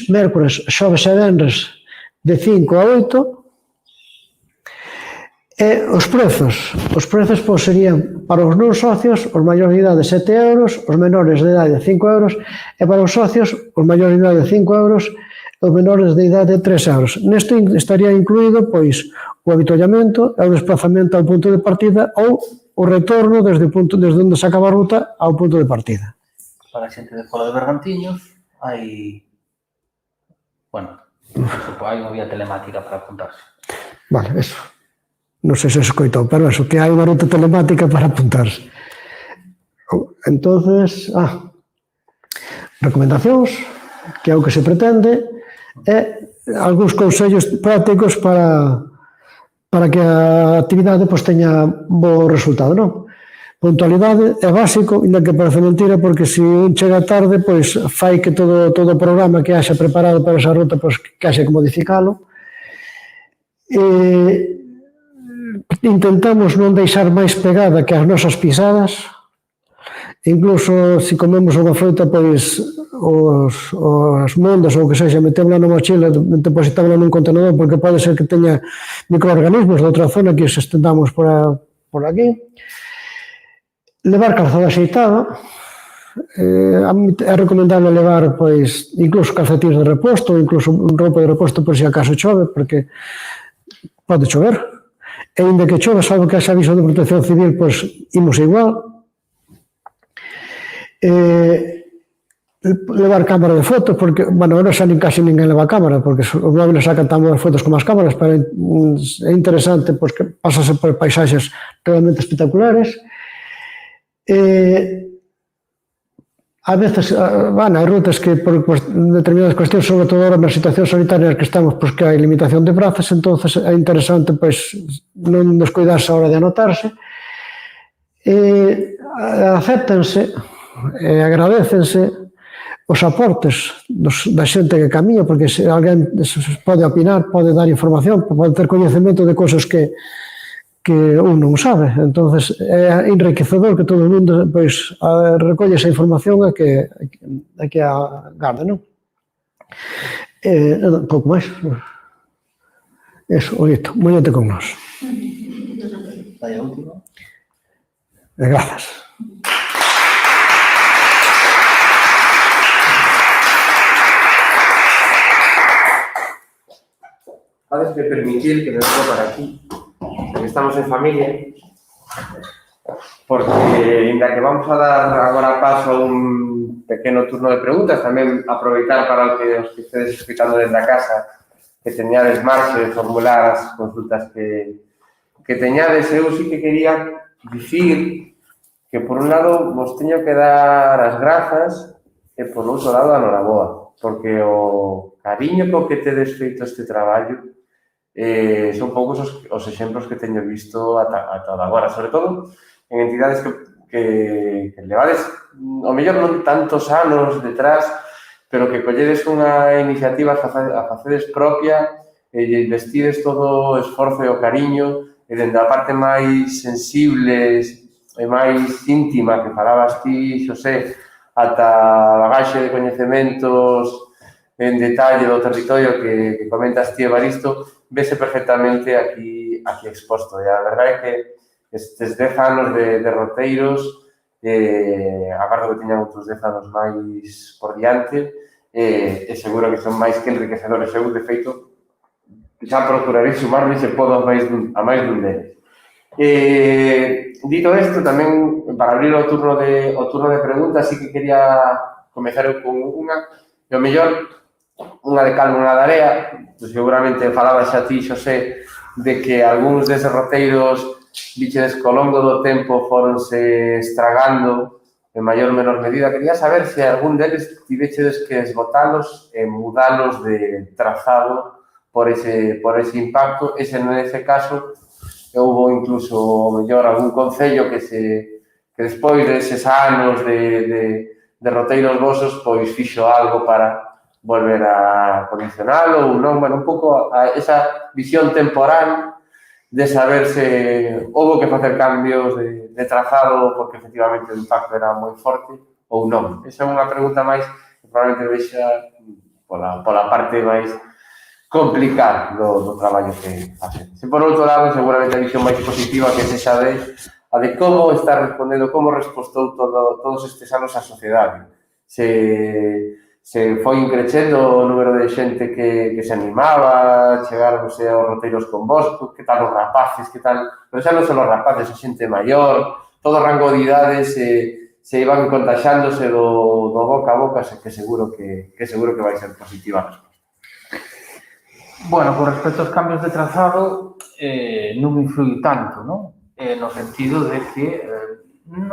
mércores, xoves e venres de 5 a 8. E os prezos pois, serían para os non socios, os maiores de idade 7 euros, os menores de idade 5 euros, e para os socios, os maiores de idade 5 euros e os menores de idade 3 euros. Neste estaría incluído pois, o habituallamento e o desplazamento ao punto de partida ou o retorno desde onde se acaba a ruta ao punto de partida. Para a xente de fora de Bergantiños, hai unha vía telemática para apuntarse. Vale, eso. Non sei se escoitou, pero eso, que hai unha ruta telemática para apuntarse. Entonces, recomendacións, que é o que se pretende, e algúns consellos prácticos para que a actividade pois, teña bo resultado, non? Puntualidade é básico, ainda que parece mentira, porque se un chega tarde, pois fai que todo o programa que haxa preparado para esa ruta, pois que haxa que modificalo. Intentamos non deixar máis pegada que as nosas pisadas, incluso se comemos unha fruta, pois as mondas ou o que sexa, metémola na mochila, depositámola nun contenedor, porque pode ser que teña microorganismos da outra zona que se estendamos por aquí. Levar calzado axeitado, é recomendable levar pois incluso calcetines de reposto, incluso roupa de reposto por se acaso chove, porque pode chover, e ainda que chove, salvo que haxa aviso de Protección Civil, pois imos igual. Levar cámara de fotos, porque, ahora xa casi ninguén leva cámara, porque os móviles sacan tan boas fotos como as cámaras, pero é interesante, pois que pasase por paisaxes realmente espectaculares. A veces, hai rutas que por determinadas cuestións, sobre todo ahora nas situacións sanitarias que estamos, pois que hai limitación de prazas, entonces é interesante pois non descuidarse a hora de anotarse. Acéptense e agradécense os aportes da xente que camiña, porque se alguén pode opinar, pode dar información, pode ter coñecemento de cousas que un non sabe. Entonces é enriquecedor que todo o mundo pois recolle esa información e que a garde, non? Un pouco máis. Eso, oito, mollete con nós. Vai a última. Grazas. Habes de permitir que me venga para aquí, porque estamos en familia, porque, ainda que vamos a dar agora paso a un pequeno turno de preguntas, tamén aproveitar para os que estedes escutando desde a casa que teñades marxe de formular as consultas que teñades. Eu sí que quería dicir que, por un lado, vos teño que dar as grazas e, por outro lado, a noraboa, porque o cariño co que tedes feito este traballo son poucos os exemplos que teño visto ata agora, sobre todo en entidades que levades, ao mellor non tantos anos detrás, pero que colledes unha iniciativa a facedes propia e investides todo o esforzo e o cariño e dende a parte máis sensible e máis íntima que falabas ti, Xosé, ata a bagaxe de coñecementos en detalle do territorio que comentas ti, Evaristo, vese perfectamente aquí exposto. E a verdade é que estes 10 anos de roteiros, agardo que teñan outros 10 anos máis por diante, e seguro que son máis que enriquecedores. Eu, de feito, xa procurarei sumarme se podo a máis dun deles. Dito isto, tamén, para abrir o turno de preguntas, sí que quería comezar con unha, e o mellor, unha de cal, unha de area. Seguramente falabas xa ti, Xosé, de que algúns deses roteiros vichedes que ao longo do tempo foronse estragando en maior ou menor medida. Quería saber se algún deles tivechedes que esgotalos e mudalos de trazado por ese impacto, e se nese caso houve incluso o mellor algún concello que despois deses anos de roteiros vosos pois fixo algo para volver a condicionalo ou non. Bueno, un pouco esa visión temporal de saber se houve que facer cambios de trazado porque efectivamente o impacto era moi forte ou non. Esa é unha pregunta máis que probablemente vexa pola parte máis complicada do traballo que facen. Se por outro lado, seguramente a visión máis positiva que sexa a de como está respondendo, como respostou todos estes anos a sociedade. Se foi increcendo o número de xente que se animaba, chegarmos aos roteiros con vos, que tal os rapaces, que tal... Pero xa non son os rapaces, a xente maior, todo rango de idades se iban contaxándose do boca a boca, que seguro que vai ser positiva a resposta. Bueno, con respecto aos cambios de trazado, non influi tanto, non? No sentido de que,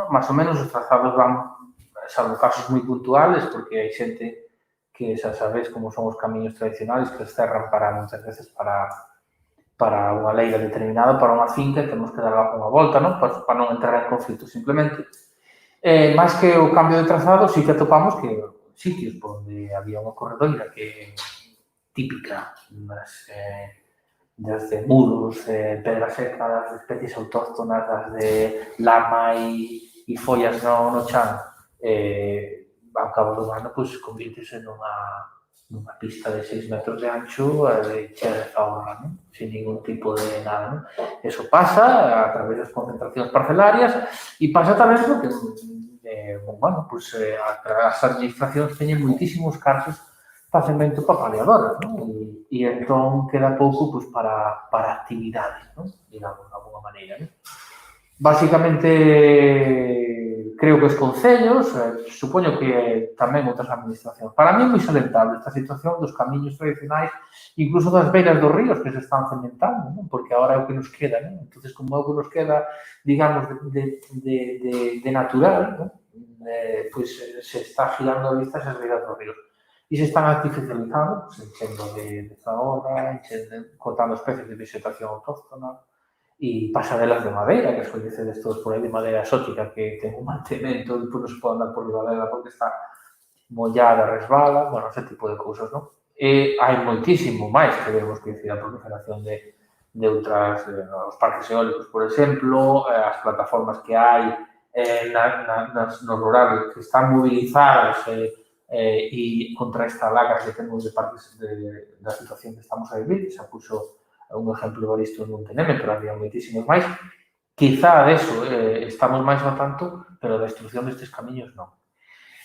máis ou menos, os trazados van, salvo casos moi puntuales, porque hai xente que xa sabes como son os camiños tradicionales que os cerran para moitas veces para unha leira determinada, para unha finca, e temos que dar unha volta, non? Para non entrar en conflito, simplemente. Máis que o cambio de trazado, sí que atopamos que sitios onde había unha corredoira que típica, desde muros, pedra seca, das especies autóctonas, das de lama e follas no chan, ao cabo do ano, pois, convírtese nunha pista de 6 metros de ancho chea de fauna, non? Sin ningún tipo de nada, non? Eso pasa a través das concentracións parcelarias e pasa tamén porque, bueno, pois, as administracións teñen moitísimos cartos para cemento para paliadoras, non? E entón queda pouco pois, para actividades, non? Digamos, de alguna maneira, non? Básicamente, creo que os concellos, supoño que tamén outras administracións. Para mí é moi salentable esta situación dos camiños tradicionais, incluso das beiras dos ríos que se están cementando, non? Porque agora é o que nos queda, non? Entón, como é o que nos queda, digamos, de natural, non? Pois se está girando a vista esas beiras dos ríos. E se están artificializando, pues, enchendo de zahorra, cortando especies de vegetación autóctona, e pasarelas de madeira, que os coñecedes todos por aí, de madeira exótica, que ten un mantemento, e non se pode andar por riba dela porque está mollada, resbala, bueno, ese tipo de cousas, non? E hai moitísimo máis que vemos que decir a proliferación de outras, os parques eólicos, por exemplo, as plataformas que hai no rural que están movilizadas e contra esta laga que temos de partes da situación que estamos a vivir, que xa puxo un exemplo Evaristo en Monteneme, pero había moitísimos máis. Quizá deso estamos máis ao tanto, pero da destrucción destes camiños non.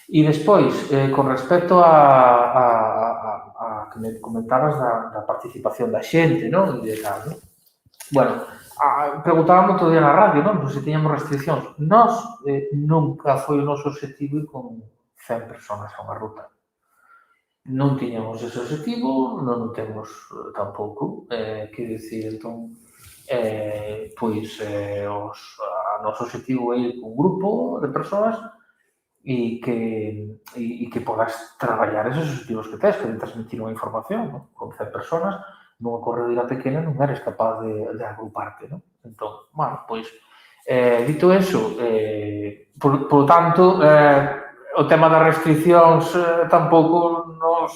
E despois, con respecto a que me comentabas da participación da xente, non? E de tal, non? Bueno, preguntábamos todo día na radio, non? Se tiñamos restriccións. Nós nunca foi o noso objetivo ir con 100 personas a unha ruta. Non tiñamos ese objetivo, non o temos tampouco. Quero dicir, entón, pois, o noso objetivo é ir con un grupo de persoas e que podas traballar esos objetivos que tens, que de transmitir unha información, non? Con 100 personas, nunha corredera pequena non eres capaz de agruparte, non? Entón, bueno, pois, dito eso, por tanto, o tema das restriccións tampouco nos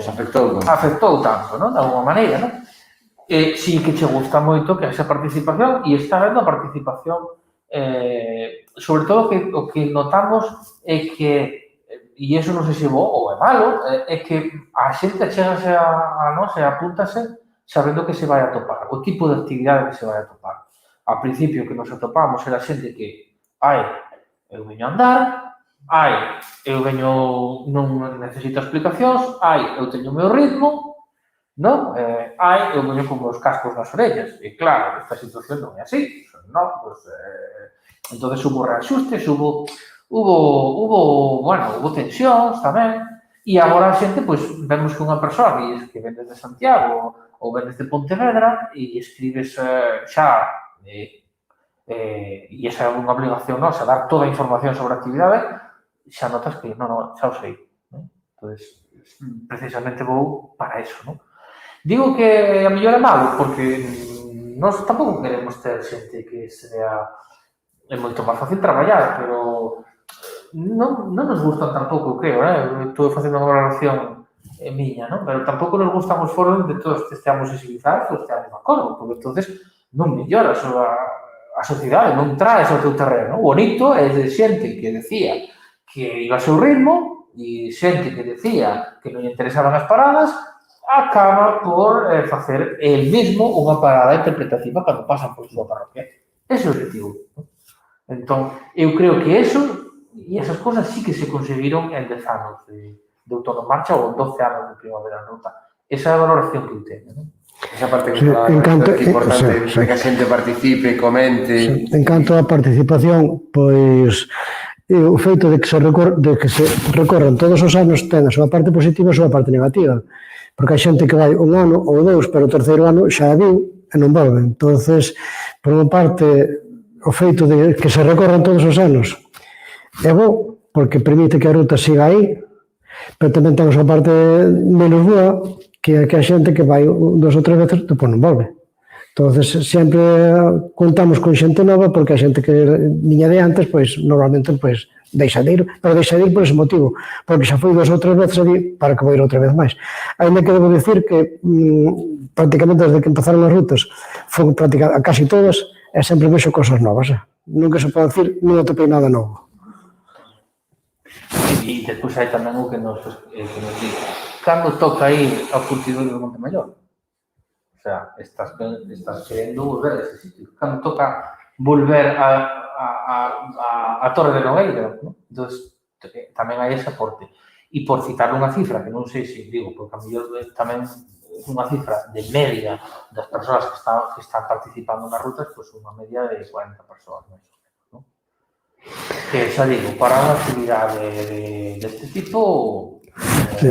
afectou tanto, non? De alguma maneira, non? Sí que che gusta moito que haxa participación e está vendo a participación sobre todo o que notamos é que, e iso non sei se é bo ou é malo, é que a xente chegase a nós e apúntase sabendo que se vai a topar, o tipo de actividade que se vai a topar. Ao principio que nos atopamos era xente que eu veño a andar, eu veño, non necesito explicacións, eu teño o meu ritmo, non? Eu veño con os cascos nas orellas. E claro, esta situación non é así, non? Pues, entonces hubo reaxustes, hubo tensións tamén, e agora a xente, pois, vemos que unha persoa que ven desde Santiago ou ven desde Pontevedra e escribes xa e esa é unha obligación nosa, dar toda a información sobre a actividade, xa notas que, non, xa o sei. Entón, precisamente vou para eso, non? Digo que a mellor é malo, porque nós tampouco queremos ter xente que sea... É moito máis fácil traballar, pero non nos gustan tampouco, creo, estou facendo unha valoración miña, non? Pero tampouco nos gustan os foros onde todos esteamos sensibilizados ou esteamos de acordo, porque entonces non melloras a sociedade, non traes ao teu terreno. O bonito é de xente que decía que iba ao seu ritmo e xente que decía que non lle interesaban as paradas, acaba por facer el mismo unha parada interpretativa cando pasan por súa parroquia. Ese é o objetivo. Entón, eu creo que eso e esas cosas sí que se conseguiron en 10 anos de Outono en Marcha ou en 12 anos de Primavera en Ruta. Esa é a valoración que eu teño, non? Esa parte que é importante, que a xente participe, comente... En canto á participación, pois... o feito de que se recorran todos os anos ten a súa parte positiva e a súa parte negativa. Porque hai xente que vai un ano ou dous, pero o terceiro ano xa a viu e non volve. Entonces, por unha parte, o feito de que se recorran todos os anos é bo, porque permite que a ruta siga aí, pero tamén ten a súa parte menos boa, que a xente que vai dos ou tres veces, depois non volve. Entonces, sempre contamos con xente nova, porque a xente que viña de antes, pois, normalmente, pois, deixa de ir, pero deixa de ir por ese motivo, porque xa foi 2 ou 3 veces ali, para que vou ir outra vez máis. Ainda que debo dicir que prácticamente desde que empezaron as rutas, foron a casi todas, e sempre vexo cosas novas. Nunca se pode dicir, non atopei nada novo. E despois hai tamén o que nos dice, cando toca ir ao curtidoiro do Monte Maior? O sea, estás querendo volver a ese sitio. Cando toca volver a Torre de Nogueira, ¿no? Entón, tamén hai ese aporte. E por citar unha cifra, que non sei se digo, porque a mellor tamén unha cifra de media das persoas que están participando nas rutas, pois unha media de 40 persoas, máis ou menos, ¿no? Que xa digo, para unha actividade deste tipo... Sí.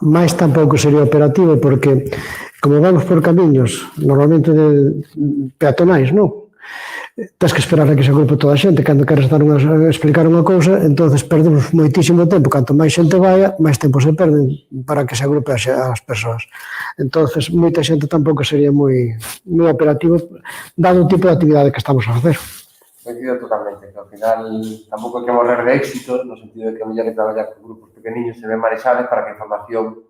Mais tampouco sería operativo, porque como vamos por camiños normalmente peatonais, non? Tens que esperar a que se agrupe toda a xente. Cando queres explicar unha cousa, entonces perdemos moitísimo tempo. Canto máis xente vaya, máis tempo se perden para que se agrupe as persoas. Entonces, moita xente tampouco sería moi operativo, dado o tipo de actividade que estamos a facer. Coincido totalmente, que ao final tampouco hai que morrer de éxito, no sentido de que a mellor é traballar con grupos pequeniños e ben manexables para que a información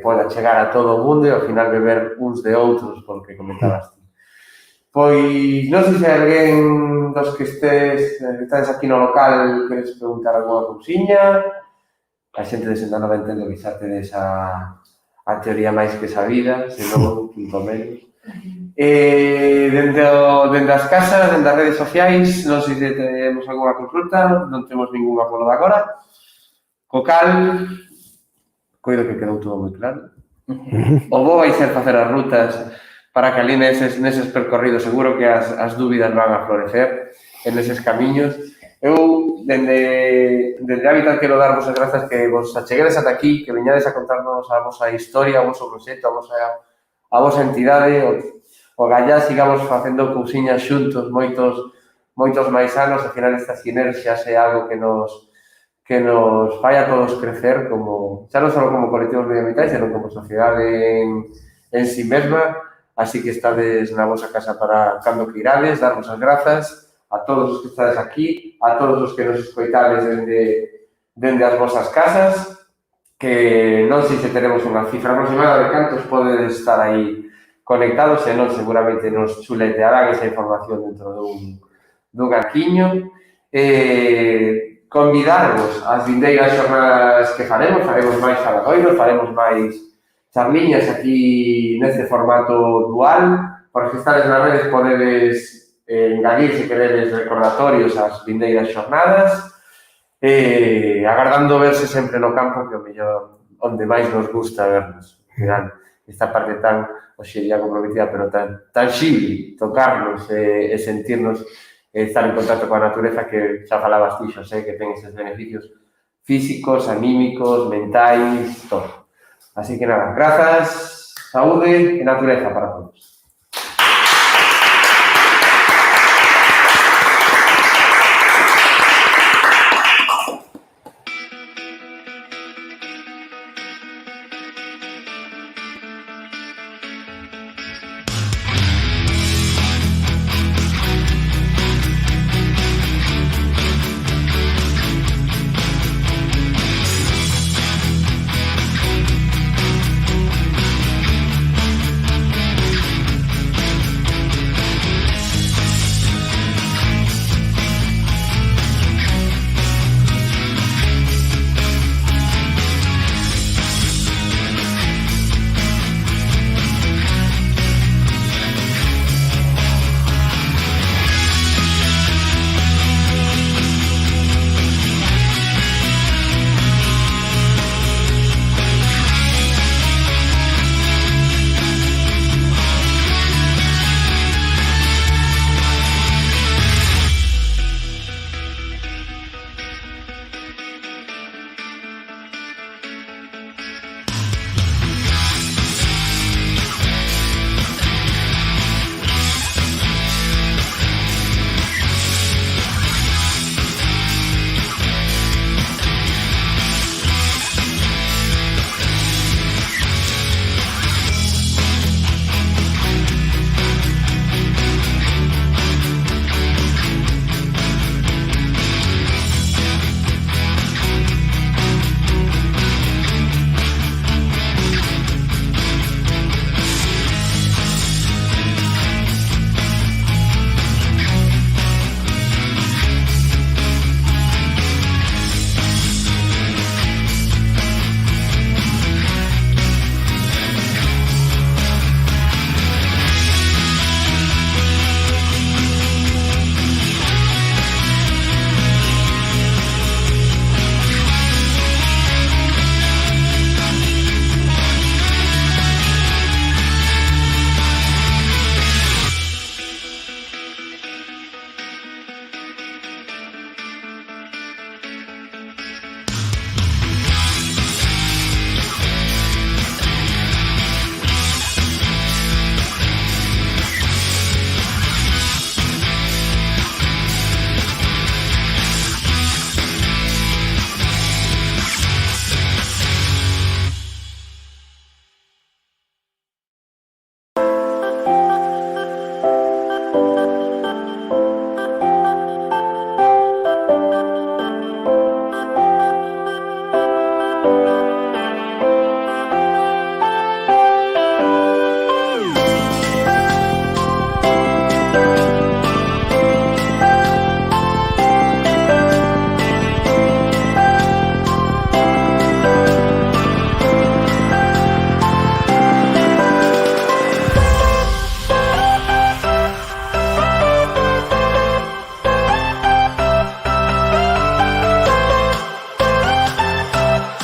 poda chegar a todo o mundo e ao final beber uns de outros, porque comentabas ti. Pois, non sei se alguén dos que estades aquí no local queres preguntar alguna cousiña. A xente de Sendano vai entendo que xa tedes a teoría máis que sabida, senón, punto menos. Dende as casas, dende as redes sociais, non sei se temos alguna consulta, non temos ninguna polo de agora. Co cal, coido que quedou todo moi claro. O bo vai ser facer as rutas para que ali neses percorridos seguro que as dúbidas van a florecer en eses camiños. Eu, dende Hábitat, quero darvos as grazas que vos acheguedes ata aquí, que viñades a contarnos a vosa historia, o voso proxecto, a vosa entidade, o gallá sigamos facendo cousiñas xuntos moitos máis anos. Ao final, estas sinerxias é algo que nos fai a todos crecer, como xa non só como colectivos medioambientais, senón como sociedade en si mesma. Así que estades na vosa casa para cando que irades, darvos as grazas a todos os que estades aquí, a todos os que nos escoitades dende as vosas casas, que non sei se teremos unha cifra aproximada de cantos podedes estar aí conectados, e non seguramente nos chuletearán esa información dentro dun arquiño. Convidarvos ás vindeiras xornadas que faremos máis faladoiros, faremos máis charliñas aquí neste formato dual. Por que estades nas redes podedes engadir, se queredes, recordatorios ás vindeiras xornadas, agardando verse sempre no campo, que o mellor onde máis nos gusta vernos. Mirad, esta parte tan, hoxe día comprometida, pero tan tangible, tocarnos e sentirnos, estar en contacto coa natureza, que xa falabas ti, Xosé, que ten eses beneficios físicos, anímicos, mentais, todo. Así que nada, grazas, saúde e natureza para todos.